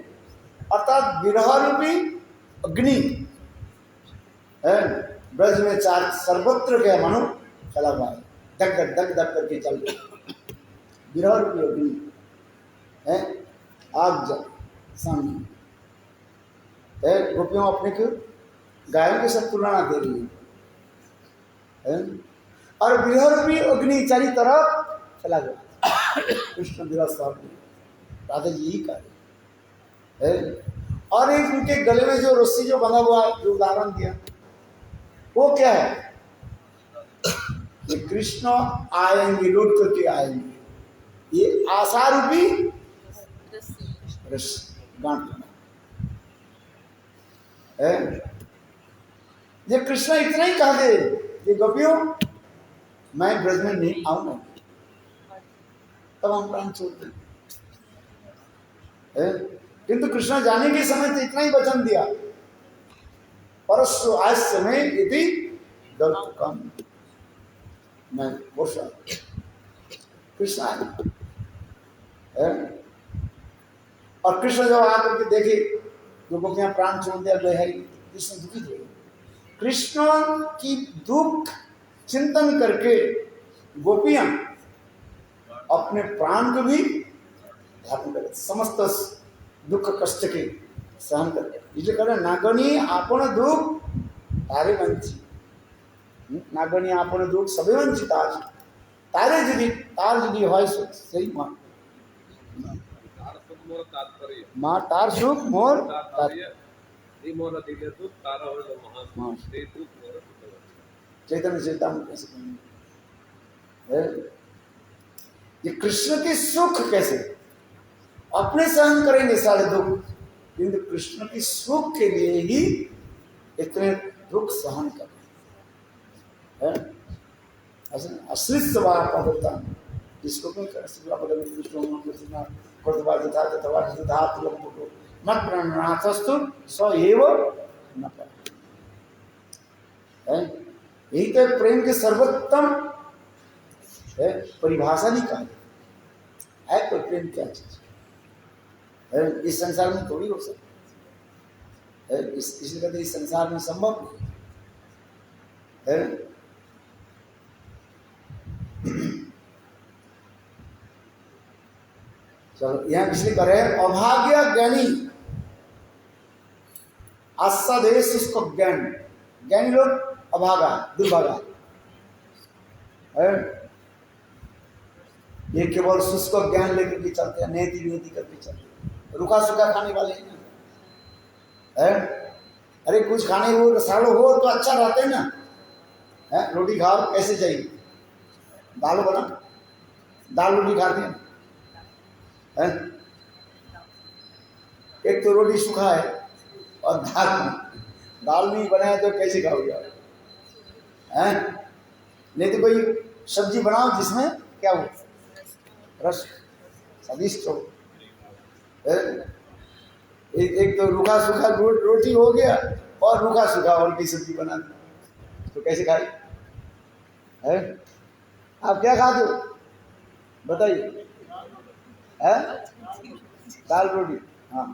अर्थात विरह रूपी अग्नि है, ब्रज में चार सर्वत्र के मानो चला हुआ है, धक धक धक धक करके चल रहा। विरह रूपी अग्नि है, आग जल सामने है। गोपियों अपने को गायों के साथ तुलना दे रही है, और विरह रूपी अग्नि चारी तरफ चला गया। कृष्ण विरह स्वामी राधा जी ही कार्य है। और एक उनके गले में जो रस्सी जो बंधा हुआ है, जो उदाहरण दिया, वो क्या है? ये कृष्ण आएंगे, लौट करके आएंगे, ये आशा रूपी रस्सी गांठ है। ये कृष्ण इतना ही कह दे कि गोपियों मैं ब्रज में नहीं आऊंगा, तब हम प्राण छोड़ते हैं। किंतु कृष्ण जाने के समय तो इतना ही वचन दिया, परस्व आज समय यदि दर्द कम मैं वर्षा कृष्ण आए। और कृष्ण जब आकर के देखे जो गोपियां प्राण छोड़ दिया गए है, कृष्ण दुखी हुए। कृष्ण की दुख चिंतन करके गोपियां अपने प्राण को भी धारण कर, समस्त दुख कष्ट के सहन करके, इसलिए कह रहे नागणी आपण दुख तारे वंची, नागणी आपण दुख सबे वंचित आज तारे यदि तार यदि হয় सही माँ तार सुख मोर चैतन्य चैतन्य कैसे कहेंगे? ये कृष्ण के सुख कैसे अपने सहन करेंगे सारे दुख, किंतु कृष्ण की सुख के लिए ही इतने दुख सहन कर अश्रित स्वभाव का होता है, जिसको कोई मत प्रणनाथस्तु स एव न है। यही तो प्रेम के सर्वोत्तम है, परिभाषा नहीं कहा है। तो प्रेम क्या चीज है? इस संसार में थोड़ी हो सकती है, इसलिए कहते इस संसार में संभव नहीं है। चलो यहाँ इसलिए करे अभाग्य ज्ञानी आस्वादेश उसको ज्ञान, ज्ञानी लोग अभागा दुर्भागा है, ये केवल शुष्क ज्ञान लेकर के चलते हैं, नेति नेति करके चलते हैं, रुखा सुखा खाने वाले है। अरे कुछ खाने हो सालों हो तो अच्छा रहते हैं ना है। रोटी खाओ कैसे चाहिए, दाल बना दाल रोटी खाते हैं है? एक तो रोटी सूखा है और दाल नहीं बनाया तो कैसे खाओगे हैं? नहीं तो कोई सब्जी बनाओ जिसमें क्या हो रस स्वादिष्ट हो। एक तो रूखा सूखा रोटी हो गया और रूखा सूखा और की सब्जी बना तो कैसे खाए है? आप क्या खाते हो बताइए? है दाल रोटी, हाँ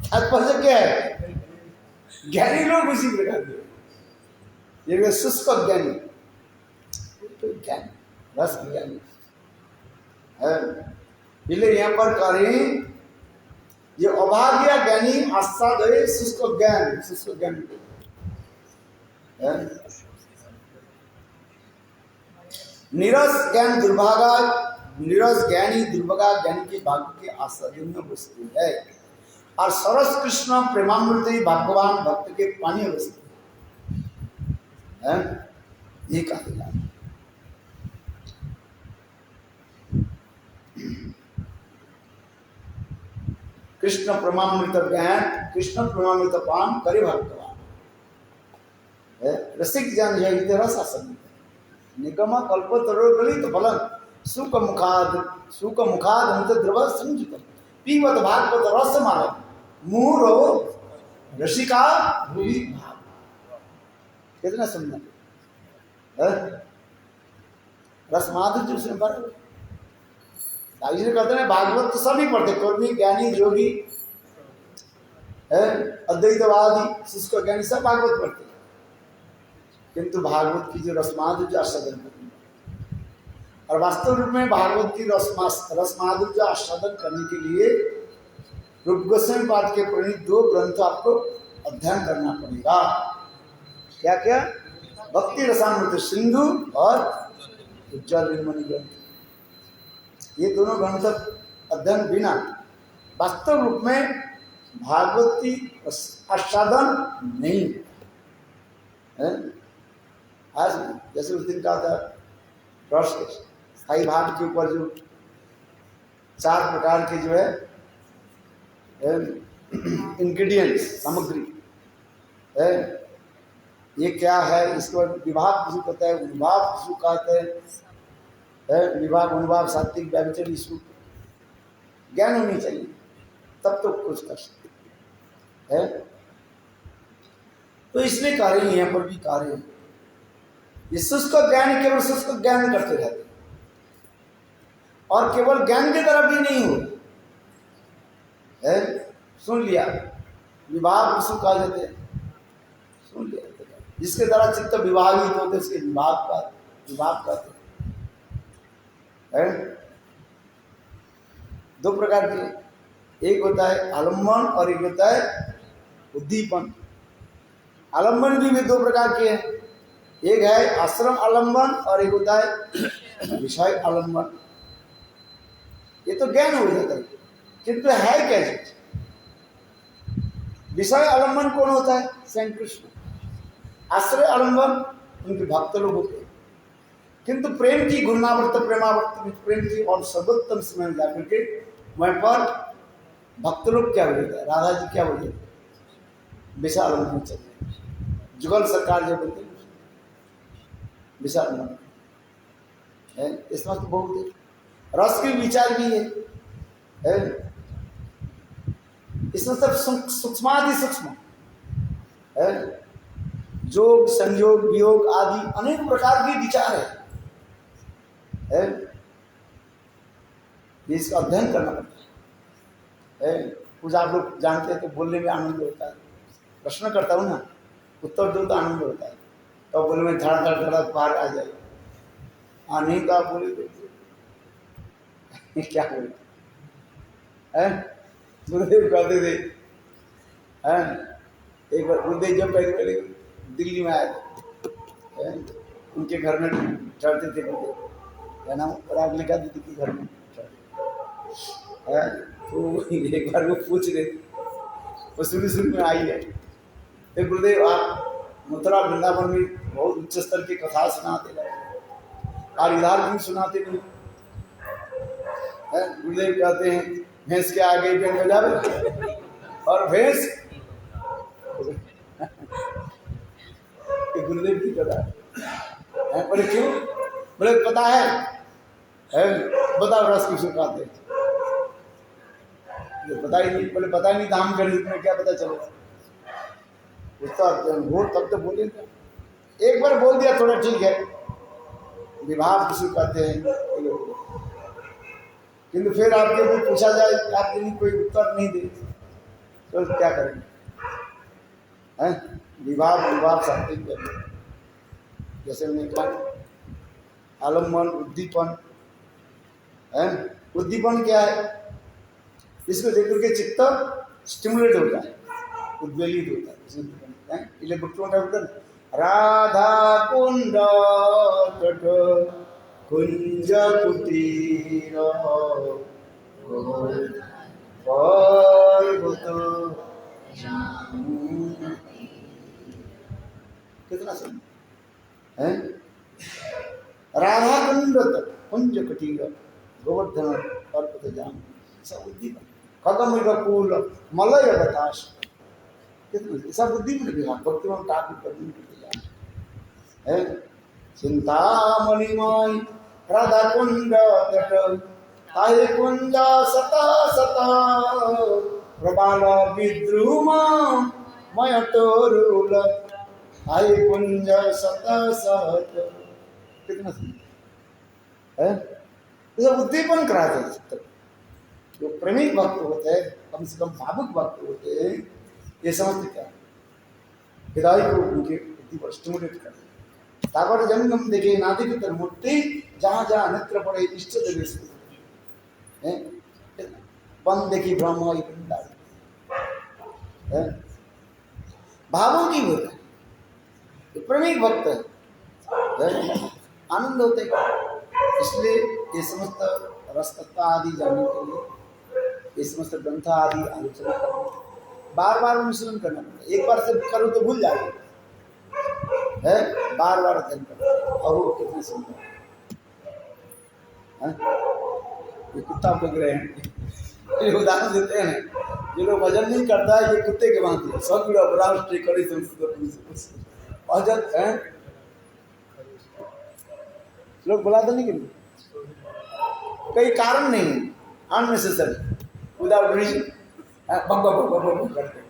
तात्पर्य क्या है? ज्ञानी लोग उसी प्रकार के, ये शुष्क ज्ञानी तो ज्ञानी रस ज्ञानी है। इसलिए यहाँ पर करें ये अभाग्य ज्ञानी आस्वादय शुष्क ज्ञान, शुष्क ज्ञान है। निरस ज्ञान दुर्भागा, निरस ज्ञानी दुर्भागा ज्ञानी के भाग्य के आस्वादनीय वस्तु है, और सरस कृष्ण प्रेमामृत भाग्यवान भक्त के पानीय वस्तु है। ये कहा कृष्ण प्रेमामृत ज्ञान, कृष्ण प्रेमामृत पान करे भक्तवान रसिक जन है रस आसन निगम कल्पतरोगलित फलन सुख मुखाद अमृत द्रव संयुत पीवत भागवत रस मानव मुहुरो रसिका भूमि भाव। कितना सुंदर रस माधुर्य उसने भरा। इसलिए कहते हैं भागवत तो सभी पढ़ते, कर्मी ज्ञानी योगी है, अद्वैतवादी शुष्क ज्ञानी सब भागवत पढ़ते हैं, किंतु भागवत की जो रसमाधुर्य आस्वादन करनी, और वास्तव रूप में भागवत की रसमाधुर्य आस्वादन करने के लिए रूप गोस्वामी पाद के प्रणीत 2 ग्रंथ आपको अध्ययन करना पड़ेगा। क्या क्या? भक्ति रसामृत सिंधु और उज्ज्वल निर्मणि ग्रंथ। ये दोनों ग्रंथ अध्ययन बिना वास्तव रूप में भागवत की आस्वादन नहीं है। आज जैसे उस दिन कहा था रस स्थायी भाग के ऊपर जो 4 प्रकार के जो है इंग्रेडिएंट्स सामग्री है, ये क्या है, इसके बाद विभाग किसको कहता है, अनुभाव किसको कहते हैं, विभाग अनुभाव सात्विक व्यभिचारी इसको ज्ञान होनी चाहिए, तब तो कुछ कर सकते है। तो इसलिए कार्य यहाँ पर भी कार्य है, ये शुष्क ज्ञान केवल शुष्क ज्ञान करते रहते और केवल ज्ञान की तरफ भी नहीं हो है। सुन लिया विभाग उसको कहा जाते हैं, सुन लिया जिसके द्वारा चित्त विभागित होते उसके विभाग कहते हैं। 2 प्रकार के, एक होता है आलम्बन और एक होता है उद्दीपन। आलम्बन भी 2 प्रकार के हैं, एक है आश्रम आलम्बन और एक होता है विषय आलम्बन। ये तो ज्ञान हो जाता है, किंतु है क्या चीज? विषय आलम्बन कौन होता है? स्वयं कृष्ण। आश्रय आलम्बन उनके भक्त लोग होते हैं, किंतु प्रेम की गुणावर्त प्रेमावर्त प्रेम की और सर्वोत्तम समय में जाकर के वहीं पर भक्त लोग क्या बोले थे, राधा जी क्या बोले, विषय आलम्बन चलते, जुगल सरकार जो बोलते विषय आलम्बन है। इसमें तो बहुत है, रस के विचार भी है। इसमें सब सूक्ष्मादि सूक्ष्म है, जोग संयोग वियोग आदि अनेक प्रकार के विचार है। इसका अध्ययन करना पड़ता है। कुछ आप लोग जानते हैं तो बोलने में आनंद होता है, प्रश्न करता हूँ ना, उत्तर दो तो आनंद होता है, तो बोले में धड़ा धड़ धड़ा बाहर आ जाए, नहीं तो आप बोले क्या बोले गुरुदेव कहते थे। एक बार गुरुदेव जब पहले दिल्ली में आए थे, उनके घर में चढ़ते थे गुरुदेव, क्या नाम राग लिखा दीदी के घर में चढ़ते। तो एक बार वो पूछ रहे, वो शुरू में आई है, तो गुरुदेव आप मथुरा वृंदावन में बहुत उच्च स्तर की कथा सुनाते रहे और इधर भी सुनाते नहीं। गुरुदेव कहते हैं भैंस के आगे पेड़ बजावे और भैंस गुरुदेव की कथा है। बोले क्यों? बोले पता है बताओ रस किसको कहते हैं? पता ही नहीं। बोले पता ही नहीं, धाम कर में क्या पता चलेगा? उसका बोल तब तो बोले, एक बार बोल दिया थोड़ा ठीक है, विभाग किसको कहते हैं, किंतु फिर आपके को पूछा जाए, आपके लिए कोई उत्तर नहीं दे तो क्या करेंगे? विभाग सात्विक जैसे मैंने कहा आलम्बन उद्दीपन है। उद्दीपन क्या है? इसको देख करके चित्त स्टिमुलेट होता है, उद्वेलित होता है। इसलिए भक्तों का राधा कुंड कुंज कुटीर कितना सुन है। राधा कुंड कुंज कुटीर गोवर्धन पर्वत जाम सब उद्दीपन खगम कूल मलय बताश, कितना सब उद्दीपन विभाग भक्तिमान ठाकुर प्रवीण करते है। चिंतामणिमय राधा कुंड तट ताहि कुंज सता सता प्रबाल विद्रुमा मय तोरुल ताहि कुंज सता सत, कितना है। ये उद्दीपन कराते हैं। जो प्रेमी भक्त होते हैं, कम से कम भावुक भक्त होते हैं, ये समझते क्या हृदय को उनके बुद्धि पर स्टिमुलेट कर तापर जंगम देखे नादि की तरह मूर्ति जहाँ जहाँ नेत्र पड़े इष्ट देवे बंद देखी ब्रह्म भावों की होता है प्रेमिक भक्त है आनंद होते इसलिए ये समस्त रसतत्व आदि जानने के लिए ये समस्त ग्रंथ आदि आलोचना करना बार बार अनुसरण करना पड़ता है। एक बार से करो तो भूल जाएगा है बार बार अध्ययन करो और वो कितने सुंदर ये कुत्ता पकड़ रहे हैं ये उदाहरण देते हैं जो लोग भजन नहीं करता है ये कुत्ते के भांति है सब भजन है लोग बुलाते नहीं क्यों कई कारण नहीं अननेसेसरी विदाउट रीजन करते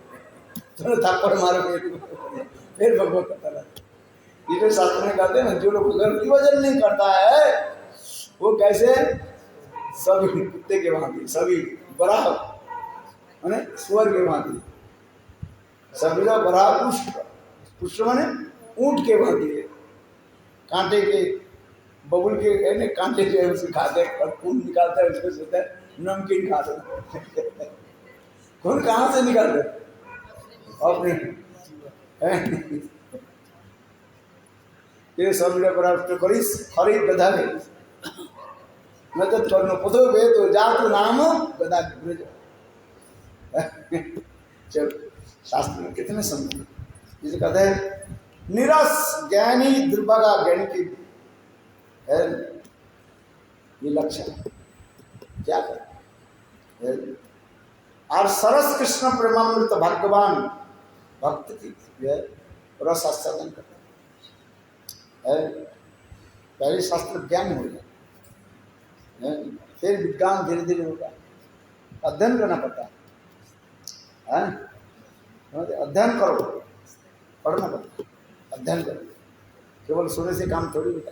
थोड़ा थप्पड़ मारो फिर भगवत करता रहता ये जो शास्त्र में कहते हैं ना जो लोग गलती वजन नहीं करता है वो कैसे सभी कुत्ते के भांति सभी बड़ा माने स्वर के भांति सभी का बड़ा पुष्प पुष्प माने ऊंट के भांति है कांटे के बबुल के कांटे जो है उसे खाते हैं खून निकालता है उसको सोचता है नमकीन खा दो खून कहाँ से निकालते अपने ये सब प्राप्त करिस खरी गधा है न तो कर्ण पदो वे तो जातु नाम गधा ब्रज चल शास्त्र में कितने समझ जिसे कहते हैं निरस ज्ञानी दुर्भागा ज्ञानी की है ये लक्षण क्या कर और सरस कृष्ण प्रेमामृत भगवान भक्त की रस आस्वादन करता है पहले शास्त्र ज्ञान हो गया फिर विज्ञान धीरे धीरे होगा अध्ययन करना पड़ता है अध्ययन करो पढ़ना पड़ता है अध्ययन करो केवल सोने से काम थोड़ी होता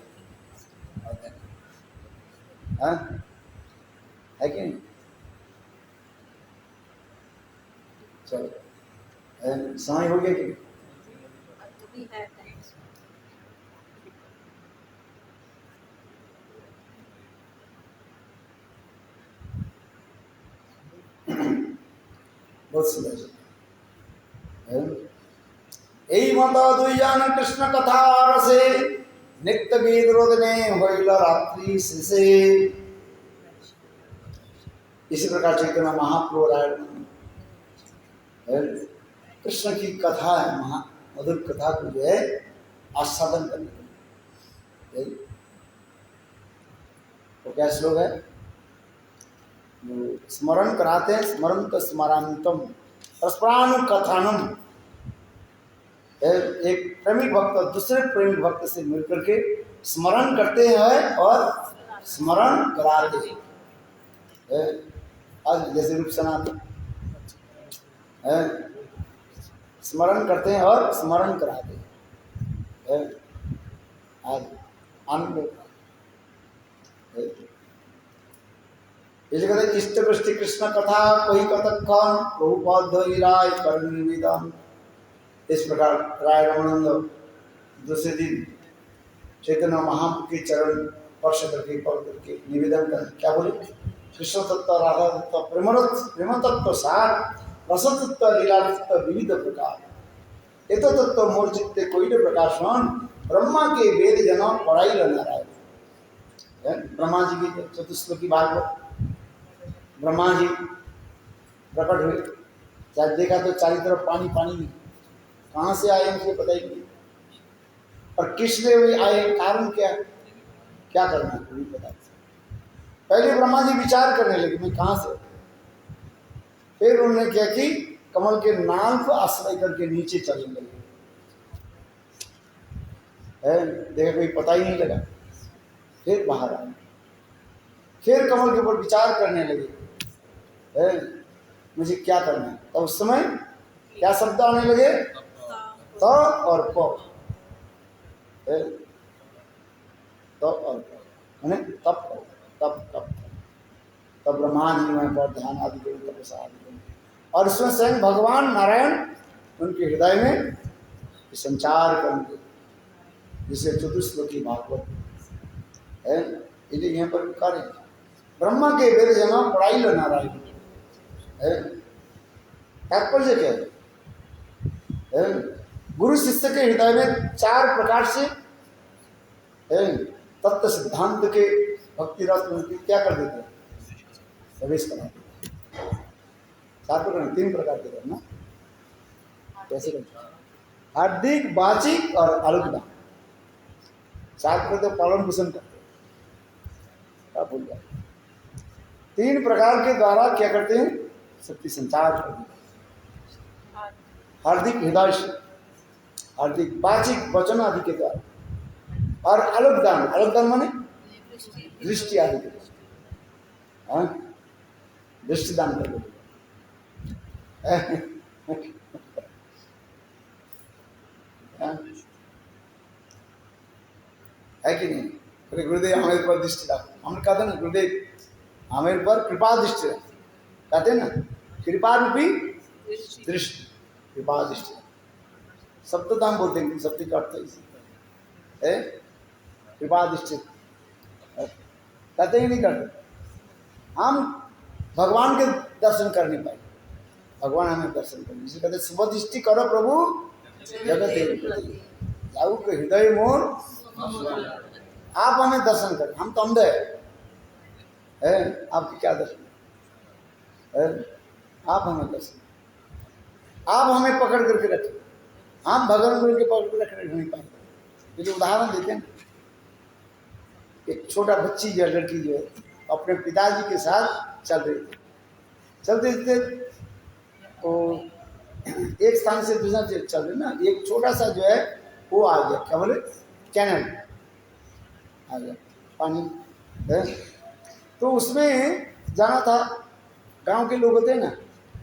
है है कि नहीं चलो समय हो गया कि बहुत सुंदर यही मत दुईजन कृष्ण कथा रसे नित्य विरोधने होइल रात्रि से इसी प्रकार चैतन्य महाप्रभु राय कृष्ण की कथा है महा मधुर कथा को जो है आस्वादन करने के लिए तो क्या श्लोक है स्मरण कराते हैं स्मरण का स्मरांतम परस्परानु कथानम एक प्रेमिक भक्त दूसरे प्रेमिक भक्त से मिलकर के स्मरण करते हैं और स्मरण कराते हैं आज जैसे रूप सनातन स्मरण करते हैं और स्मरण कराते हैं आज आनंद कहते इष्ट वृष्टि कृष्ण कथा कोई कथन प्रभुपाद राय कर निवेदन इस प्रकार राय रमानंद दूसरे दिन चैतन्य महाप्रभु के चरण स्पर्श करके पढ़ करके निवेदन कर क्या बोले कृष्ण तत्व राधा तत्व प्रेम तत्व सार रस तत्व लीला तत्व विविध प्रकार एक तत्व मोर चित्ते कोई प्रकाशन ब्रह्मा के वेद जन पढ़ाई नारायण ब्रह्मा जी की चतुश्लोकी भागवत ब्रह्मा जी प्रकट हुए चाहे देखा तो चारों तरफ पानी पानी कहाँ से आए मुझे पता ही नहीं और किस लिए आए कारण क्या करना है नहीं पता पहले ब्रह्मा जी विचार करने लगे मैं कहाँ से फिर उन्होंने क्या कि कमल के नाल को आश्रय करके नीचे चलने लगे देखा कोई पता ही नहीं लगा फिर बाहर आए फिर कमल के ऊपर विचार करने लगे मुझे क्या करना है तो उस समय क्या शब्द आने लगे तो और प तो और तप तब ब्रह्मा जी में पर ध्यान आदि तपस्या आदि और उसमें स्वयं भगवान नारायण उनके हृदय में संचार करेंगे, जिसे चतुश्लोकी भागवत है। इसलिए यहाँ पर कार्य ब्रह्मा के वेद जना पढ़ाई लो नारायण है। तात्पर्य क्या है? गुरु शिष्य के हृदय में 4 प्रकार से तत्व सिद्धांत के भक्ति रस में क्या कर देते हैं? प्रवेश करा देते हैं। 4 प्रकार, 3 प्रकार के ना कैसे करते हैं? हार्दिक, वाचिक और अलगदा। 4 प्रकार तो पालन पोषण करते हैं। भूल गया। 3 प्रकार के द्वारा क्या करते हैं? शक्ति संचार करते हैं। हार्दिक हृदय से, हार्दिक वाचिक वचन आदि के द्वारा, और अलगदान, अलगदान माने दृष्टि आदि के द्वारा, दृष्टि दान कर देते है कि नहीं? अरे गुरुदेव हमारे पर दृष्टि रखो। हमने कहा था ना, गुरुदेव हमारे पर कृपा दृष्टि रखो, कहते हैं ना, कृपा रूपी दृष्टि, कृपा दृष्टि शब्द तो हम बोलते हैं, शब्द का अर्थ है कृपा दृष्टि, कहते ही नहीं करते। हम भगवान के दर्शन कर नहीं पाए, भगवान हमें दर्शन करें, जिसे कहते शुभ दृष्टि करो प्रभु जगत जाऊ के हृदय मोर, आप हमें दर्शन करें। हम तो अंधे हैं, आपकी क्या दर्शन है? आप हमें दर्शन, आप हमें पकड़ करके रखें। हम भगवान को के पकड़ कर रख नहीं पाएंगे। ये जो उदाहरण देते हैं, एक छोटा बच्ची जो लड़की जो है अपने पिताजी के साथ चल रही थी, चलते चलते तो एक स्थान से दूसरा चल रही ना, एक छोटा सा जो है वो आ गया, क्या बोले, कैनल आ गया, पानी है। तो उसमें जाना था, गांव के लोग होते हैं ना,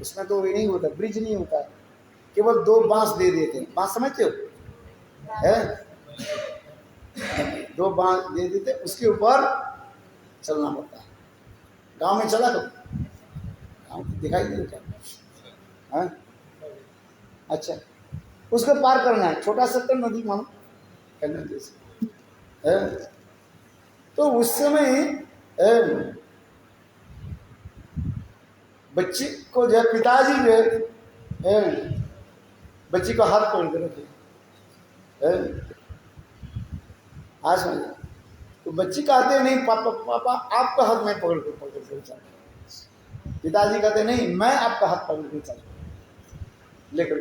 उसमें तो ये नहीं होता, ब्रिज नहीं होता, केवल 2 बांस दे देते हैं। बांस समझते हो? है 2 बांस दे देते, उसके ऊपर चलना पड़ता है। गांव में चला तो गांव दिखाई नहीं देता है। अच्छा, उसको पार करना है, छोटा सा तो नदी मानो कहना जैसे है। तो उस समय बच्ची को जो है पिताजी जो है बच्ची को हाथ पकड़ के रखे, आज समझ। तो बच्ची कहते नहीं पापा पापा आपका हाथ मैं पकड़ कर चल। पिताजी कहते नहीं मैं आपका हाथ पकड़ के चल लेकर।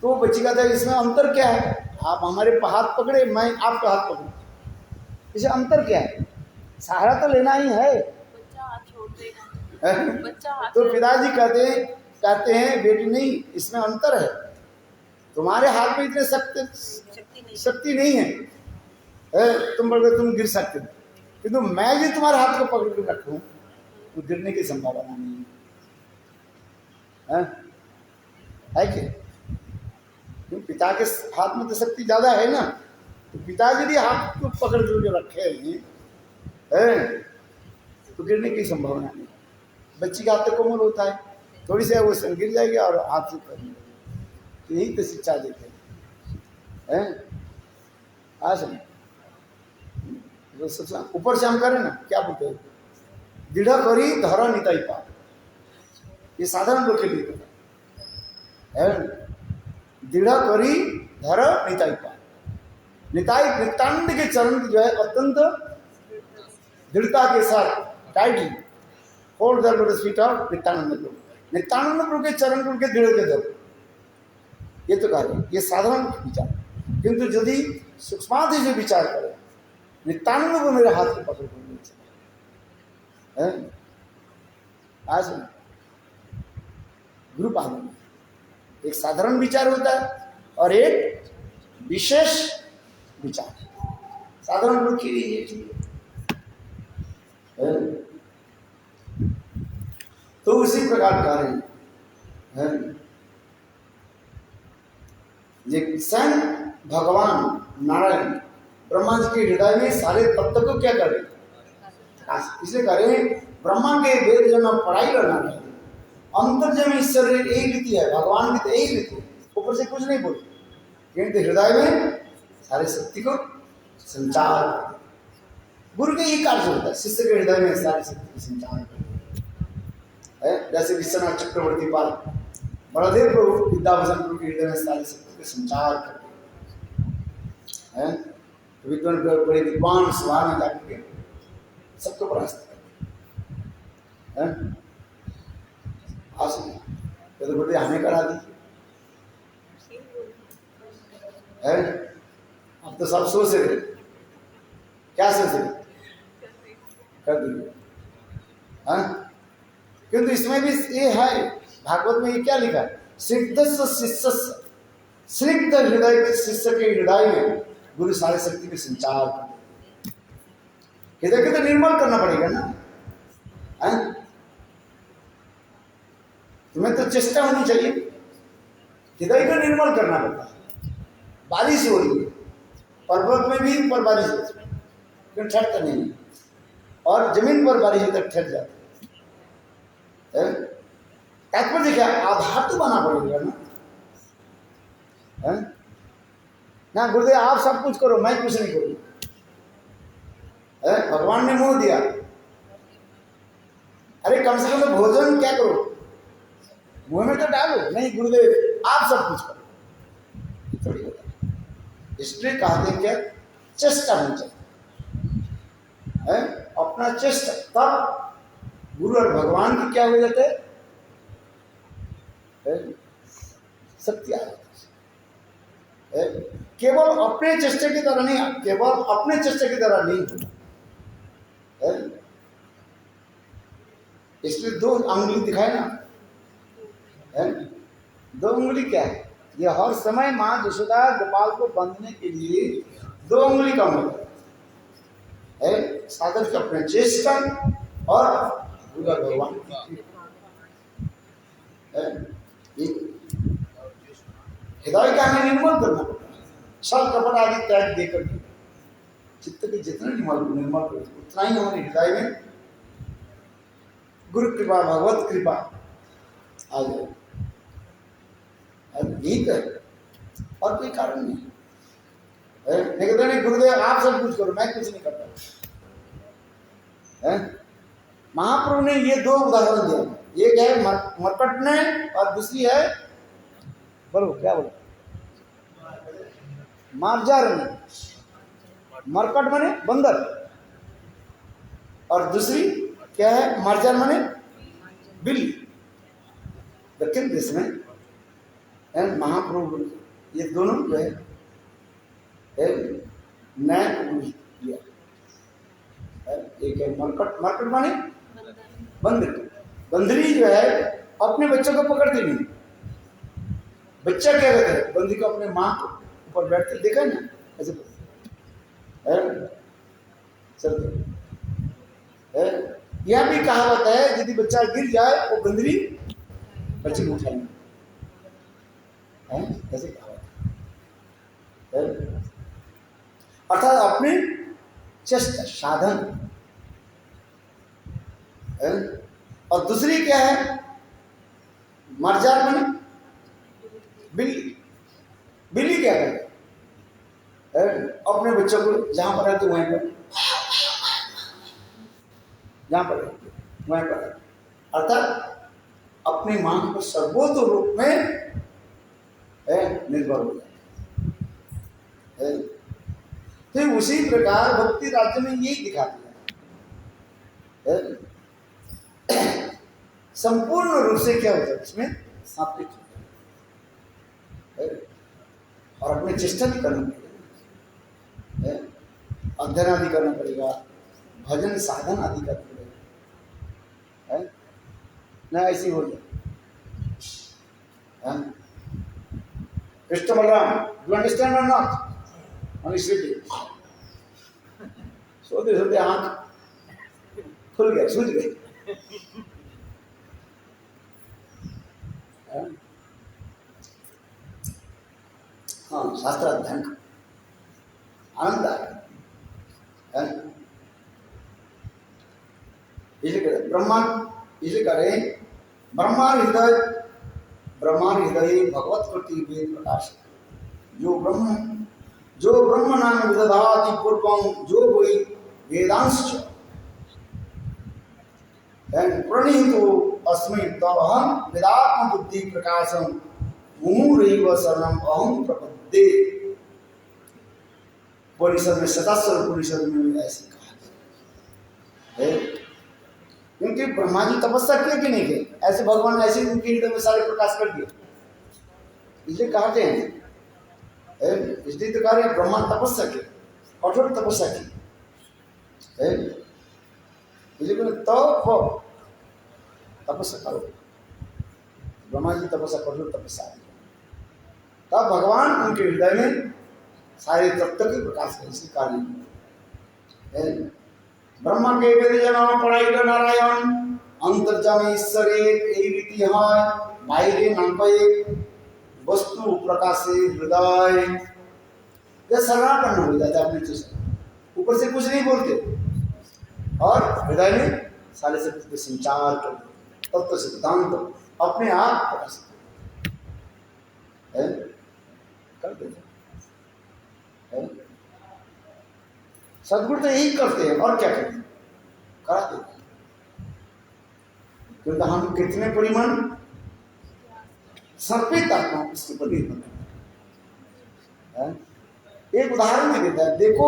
तो बच्ची कहते हैं इसमें अंतर क्या है? आप हमारे हाथ पकड़े, मैं आपका हाथ पकड़ू, इसे अंतर क्या है? सहारा तो लेना ही है। तो पिताजी कहते हैं बेटी नहीं, इसमें अंतर है। तुम्हारे हाथ में इतने शक्ति नहीं है, तुम बड़े तुम गिर सकते हो, किंतु मैं जो तुम्हारे हाथ को पकड़ के रखूं तो गिरने की संभावना नहीं है कि? पिता के हाथ में तो शक्ति ज्यादा है ना, तो पिताजी भी हाथ को पकड़ के रखे हैं तो गिरने की संभावना नहीं। बच्ची का हाथ तो कोमल होता है, थोड़ी सी वो गिर जाएगी और हाथ से कर, यही तो शिक्षा देते हैं। आज ऊपर से हम करें ना, क्या बोलते हैं, दृढ़ करी धरा निताई पा, ये साधारण लोग के लिए है। दृढ़ करी धर निताई पा, निताई नित्यानंद के चरण जो है अत्यंत दृढ़ता के साथ tightly hold the lotus feet of Nityananda Prabhu, Nityananda Prabhu के चरण को के दृढ़ के धरो। ये तो कार्य, ये साधारण विचार। किंतु यदि सूक्ष्मादि जो विचार करे, नित्यानंद को मेरे हाथ को पकड़ कर आज ग्रुप आनंद, एक साधारण विचार होता है और एक विशेष विचार। साधारण लोग के लिए तो उसी प्रकार कार्य ये स्वयं भगवान नारायण ब्रह्मा जी के हृदय में सारे तत्व को क्या करें, इसलिए करें ब्रह्मा के वेद जो ना पढ़ाई करना है, अंतर्जम ईश्वर एक रीति है, भगवान की तो एक रीति है, ऊपर से कुछ नहीं बोलते, किंतु हृदय में सारी शक्ति को संचार करते। गुरु के ये कार्य होता है, शिष्य के हृदय में सारी शक्ति को संचार करते है। जैसे विश्वनाथ चक्रवर्ती पाल बलदेव प्रभु विद्याभूषण प्रभु के हृदय में सारी शक्ति को संचार करते हैं। तो विद्वान बड़े विद्वान सभा में जाकर के सबको परास्त करते हैं। तो गुरुदेव हमें करा दी है। अब तो सब सोच रहे, क्या सोच रहे, कर दीजिए। किंतु इसमें भी ये है, भागवत में ये क्या लिखा है, सिद्ध शिष्य, स्निग्ध हृदय के शिष्य के हृदय में गुरु सारी शक्ति के संचार करते। हृदय को तो निर्मल करना पड़ेगा ना, है? तुम्हें तो चेष्टा होनी चाहिए, हृदय को निर्मल करना पड़ता है। बारिश हो रही है, पर्वत में भी ऊपर बारिश होती है, लेकिन ठहरता नहीं है, और जमीन पर बारिश होता ठहर जाती है। तात्पर्य क्या, आधार तो बना पड़ेगा ना, है ना। गुरुदेव आप सब कुछ करो, मैं कुछ नहीं करूँ, भगवान ने मुंह दिया, अरे कम से कम तो भोजन क्या करो, मुंह में तो डालो, नहीं गुरुदेव आप सब कुछ करो, थोड़ी होता। इसलिए कहते हैं क्या, चेष्टा होनी चाहिए, अपना चेष्टा, तब गुरु और भगवान की क्या हो जाते हैं, शक्ति आ जाती है। केवल अपने चेष्टा की तरह नहीं, केवल अपने चेष्टा की तरह नहीं होता, इसलिए दो अंगुली दिखाए ना, दो उंगली क्या है, ये हर समय माँ यशोदा गोपाल को बांधने के लिए दो उंगली का मतलब है, साधक का अपने चेष्टा और भगवान हृदय का हमें निर्मल करना पड़ता है। छल कपट आदि त्याग देकर के चित्त के जितना निर्मल कर उतना ही हमारे हृदय में गुरु कृपा भगवत कृपा आ जाए। यही तो है, और कोई कारण नहीं है। नहीं गुरुदेव आप सब कुछ करो, मैं कुछ नहीं करता है। महाप्रभु ने ये दो उदाहरण दिया, एक है मरकट ने और दूसरी है, बोलो क्या बोलो, मार्जार ने। मरकट माने बंदर और दूसरी क्या है, मार्जार माने बिल्ली। दक्षिण देश में महाप्रभु ये दोनों जो है नया लिया। एक है मरकट, मरकट माने बंदर, बंदरी जो है अपने बच्चों को पकड़ती नहीं। बच्चा क्या करता है, बंदी को अपने माँ को ऊपर बैठते देखा ना, ऐसे चलते। यह भी कहावत है, यदि बच्चा गिर जाए वो बंदरी बच्चे को उठाएंगे, ऐसे कहावत है। अर्थात अपने चेष्टा साधन है। और दूसरी क्या है, मरजार माने बिल्ली। बिल्ली क्या करे, अपने बच्चों को जहां पर रहते वहीं पर, जहां पर वहीं पर, अर्थात अपनी मांग को सर्वोत्तम रूप में निर्भर हो जाए। तो उसी प्रकार भक्ति राज्य में यही दिखा दिया है। संपूर्ण रूप से क्या होता है, इसमें सात्विक होता है और अपने चेष्टा भी करना पड़ेगा, अध्ययन आदि करना पड़ेगा, भजन साधन आदि करना पड़ेगा, ना ऐसी हो जाए। कृष्ण बलराम, डू अंडरस्टैंड और नॉट? सोते सोते आंख खुल गए, सूझ गए। हाँ, शास्त्र अध्ययन आनंद आए। इसलिए ब्रह्मा इसलिए करें ब्रह्मार हृदय भगवत कृति वेद प्रकाश, जो ब्रह्म नाम विदधाति पूर्वं जो वही वेदांश प्रणीतो अस्मै तवहं वेदात्म बुद्धि प्रकाशम मुहुरैव शरणम अहम प्रपद्ये। परिषद में शतास्वर परिषद में ऐसे कहा है, क्योंकि ब्रह्मा जी तपस्या किए कि नहीं किए, ऐसे भगवान ने ऐसे उनके हृदय में सारे प्रकाश कर दिए, इसलिए कहते हैं, इसलिए तो कह रहे हैं ब्रह्मा तपस्या की, कठोर तपस्या की, इसलिए तो तपस्या करो, ब्रह्मा जी तपस्या कठोर तपस्या, तब भगवान उनके हृदय में सारे तत्व के प्रकाश कर, इसलिए कार्य ब्रह्मा के वेद जन पढ़ाई नारायण अंतर्जाम ईश्वरे এই রীতি হয় বাইরে না পায়ে वस्तु प्रकाशे हृदय, ये शरणापन्न हो जाता है अपने चीज, ऊपर से कुछ नहीं बोलते और हृदय में सारे से कुछ संचार कर तत्व सिद्धांत अपने आप प्रकाश कर देते। सदगुरु तो यही करते हैं और क्या करते हैं, करा देते हैं, क्योंकि हम कितने परिमाण सर्पित आत्मा उसके ऊपर निर्भर है। एक उदाहरण में देता है, देखो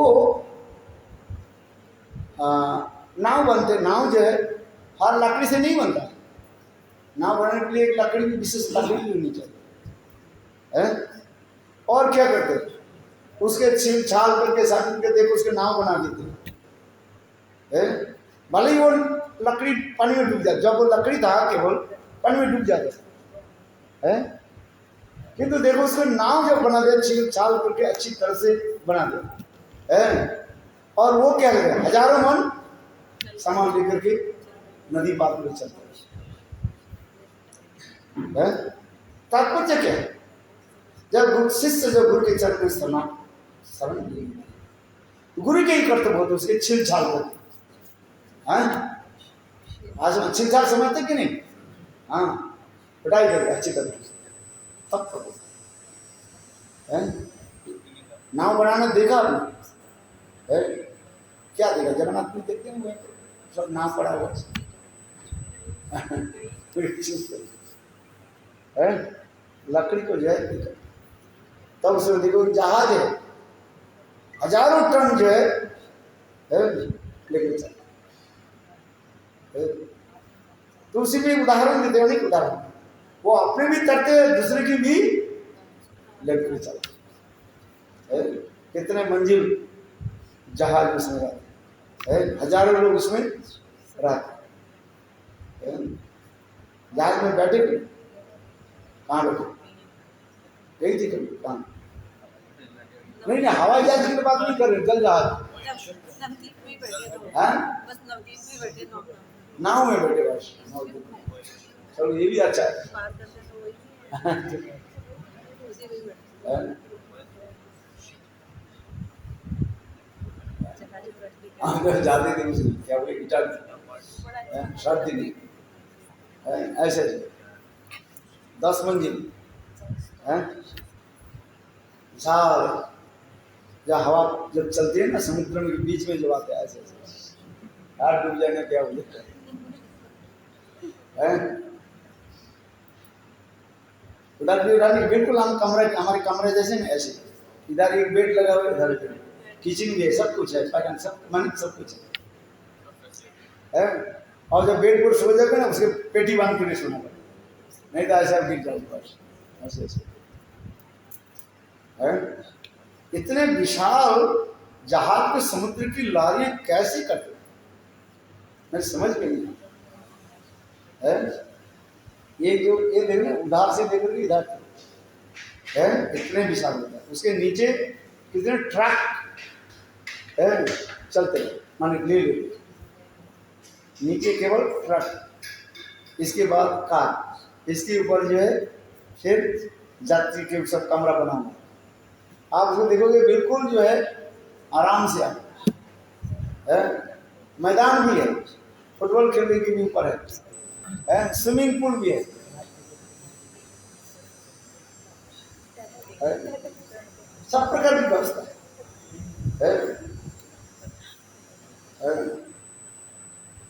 नाव बनते, नाव जो है हर लकड़ी से नहीं बनता, नाव बनाने के लिए एक लकड़ी की विशेष लकड़ी होनी चाहिए, और क्या करते हैं उसके छील छाल करके साथ करके देखो उसके नाव बना देते हैं, भले ही वो लकड़ी पानी में डूब जाए, जब वो लकड़ी था केवल पानी में डूब जाता है, किंतु देखो उसको नाव जब बना दे, छील छाल करके अच्छी तरह से बना दे, और वो क्या करेगा, हजारों मन सामान लेकर के नदी पार में चलते हैं। तात्पर्य क्या है, जब शिष्य जब गुरु के चरण में शरण गुरु के ही कर्तव्य होते, उसके छील छाल करते, आज छील छाल समझते कि नहीं, हाँ पिटाई करके अच्छी तरह तब करो, नाव बनाना देखा आपने, क्या देखा, जगन्नाथ में देखते हैं सब नाव पड़ा हुआ है, लकड़ी को जो है तब उसमें देखो जहाज है, हजारों टन जो है लेके चल, तो उसी में उदाहरण देते हैं, अनेक उदाहरण, वो अपने भी तरते हैं दूसरे की भी लेकर चलते, कितने मंजिल जहाज उसमें रहते, हजारों लोग उसमें रहते, जहाज में बैठे कहाँ बैठे, यही थी कभी कहाँ, नहीं हवाई जहाज की बात नहीं कर रहे, जल जहाज, नाव में बैठे बस, चलो ये भी अच्छा है, अगर जाते थे उसे क्या वो इटा शर्त नहीं, ऐसे 10 मंजिल विशाल, जब हवा जब चलती है ना समुद्र के बीच में जब आते हैं ऐसे यार डूब जाएंगे क्या हो जाता है, उधर भी उधर बिल्कुल हम कमरे, हमारे कमरे जैसे ना ऐसे, इधर एक बेड लगा हुआ है, इधर किचन भी है, सब कुछ है, पैटर्न सब मन सब कुछ है, और जब बेड पर सो जाओगे ना उसके पेटी बांध के नहीं सोना पड़ेगा, नहीं तो ऐसा गिर जाओगे बस ऐसे ऐसे है। इतने विशाल जहाज पे समुद्र की लहरें कैसे करते, मैं समझ में नहीं है, ये जो ये देख रहे उधार से देख रहे इधर है, इतने विशाल होता है, उसके नीचे कितने ट्रक है चलते हैं, माने ले नीचे केवल ट्रक, इसके बाद कार, इसके ऊपर जो है फिर यात्री के सब कमरा बना हुआ, आप उसको देखोगे बिल्कुल जो है आराम से है, मैदान भी है, फुटबॉल खेलने के भी ऊपर है, स्विमिंग पूल भी है, सब प्रकार की व्यवस्था है,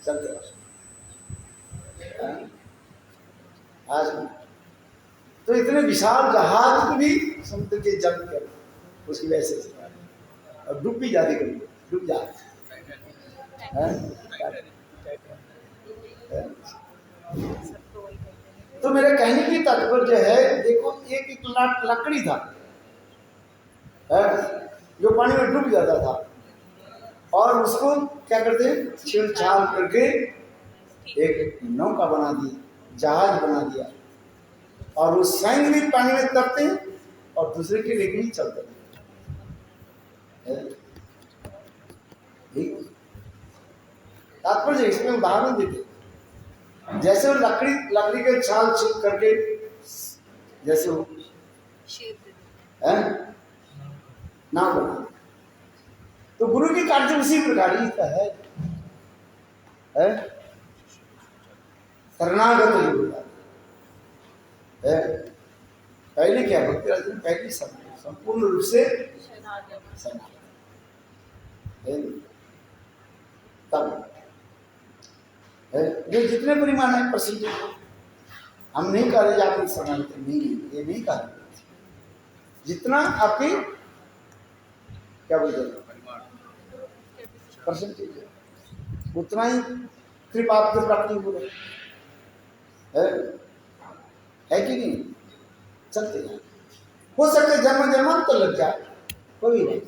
सब आज तो इतने विशाल जहाज को भी समुद्र के जल कर उसकी वजह से और डूब भी जाती, कभी डूब जाते। तो मेरे कहने की तात्पर्य है, देखो एक एक लकड़ी था जो पानी में डूब जाता था और उसको क्या करते, छेड़छाड़ करके एक नौका बना दी, जहाज बना दिया और वो स्वयं भी पानी में तपते और दूसरे के लेके ही चलते। तात्पर्य इसमें उदाहरण देते, जैसे वो लकड़ी के छाल छील करके जैसे वो नाव बना, तो गुरु की कार्य उसी प्रकार ही का है, शरणागत युग है। पहले क्या भक्ति राजन पहले संपूर्ण रूप से तब ये जितने परिमाण है प्रसिद्ध, हम नहीं कर रहे आप शरणागत नहीं, ये नहीं कर रहे, जितना आपकी क्या बोलते परसेंटेज है उतना ही कृपा आपको प्राप्ति हो रही है कि नहीं। चलते हैं, हो सकता है जन्म जन्म तो लग जाए, कोई नहीं,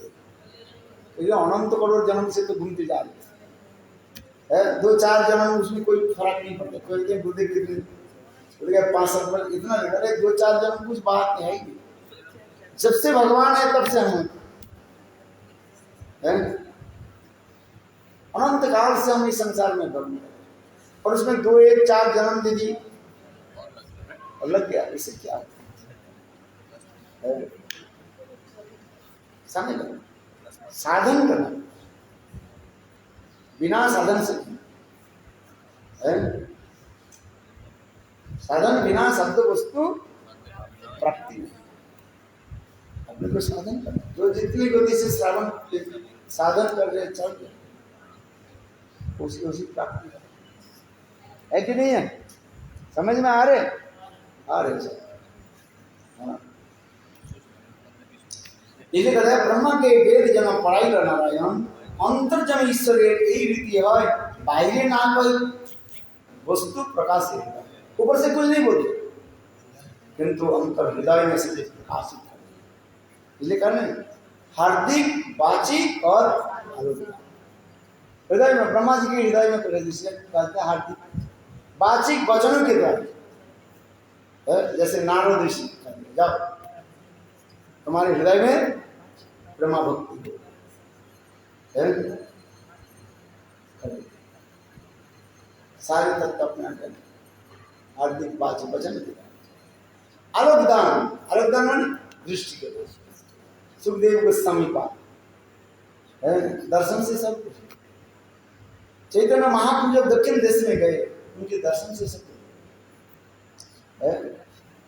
अनंत करोड़ जन्म से तो घूमते जा रहे हैं, 2-4 जन्म उसमें कोई फर्क नहीं पड़ता। कोई बुद्धि कितने 5 पर इतना लगा रहे, 2-4 जन्म कुछ बात नहीं है, जब से भगवान है तब से हम अनंत काल से हम इस संसार में बन गए और उसमें 2-1-4 जन्म दे दी और लग गया, इसे क्या साधन करना, बिना साधन से साधन बिना शब्द वस्तु प्राप्ति नहीं। अपने को साधन करना, जो जितनी गति से साधन कर रहे चल रहे उसी प्राप्ति है कि नहीं है। समझ में आ रहे सर। हाँ, इसे कहते हैं ब्रह्मा के वेद जन्म पढ़ाई नारायण अंतर्जन ईश्वर यही रीति है, बाहरी नाम वस्तु प्रकाश ऊपर से कुछ नहीं बोलते, किंतु अंतर हृदय में से प्रकाशित है। इसलिए कहने हार्दिक वाचिक और हृदय में, ब्रह्मा जी के हृदय में कहते हैं हार्दिक वाचिक वचनों के द्वारा, जैसे नारद ऋषि जब तुम्हारे हृदय में ब्रह्मा भक्ति सारे तत्व अपने अंदर हार्दिक वाचिक वचन के द्वारा। आलोकदान माने दृष्टि के दोष, सुखदेव गोस्वामी पाद दर्शन से सब कुछ। चैतन्य महाप्रभु जब दक्षिण देश में गए उनके दर्शन से सब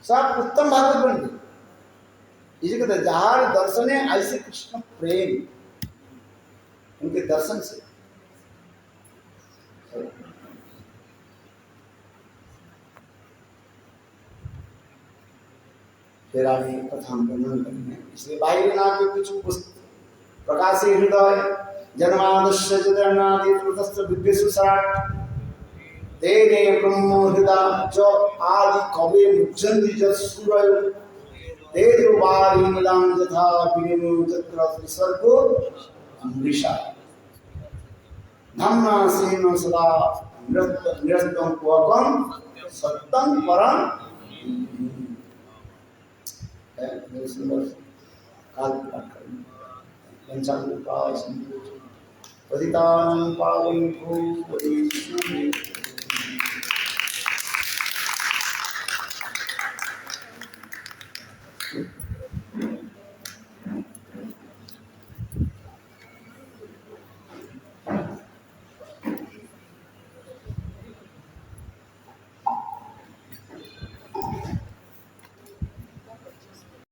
सब उत्तम भागवत बन गए। इसी कहते जहार दर्शन है ऐसे कृष्ण प्रेम, उनके दर्शन से फिर आगे कथा वर्णन करेंगे। इसलिए बाह्य नाम के कुछ प्रकाशी हृदय जन्मादस्य जगन्नाथि तृतस्थ विद्येषु सराट तेने ब्रह्म हृदय च आदि कवे मुच्यन्ति जसूरयो तेजो वारी निलां यथा विनिमो तत्र विसर्गो अमृषा धम्ना सेन सदा निरस्तं पूर्वं सत्यं परं है। सुंदर काल पाठ करें पंचांग का संपूर्ण पतितानां पावनेभ्यो वैष्णवेभ्यो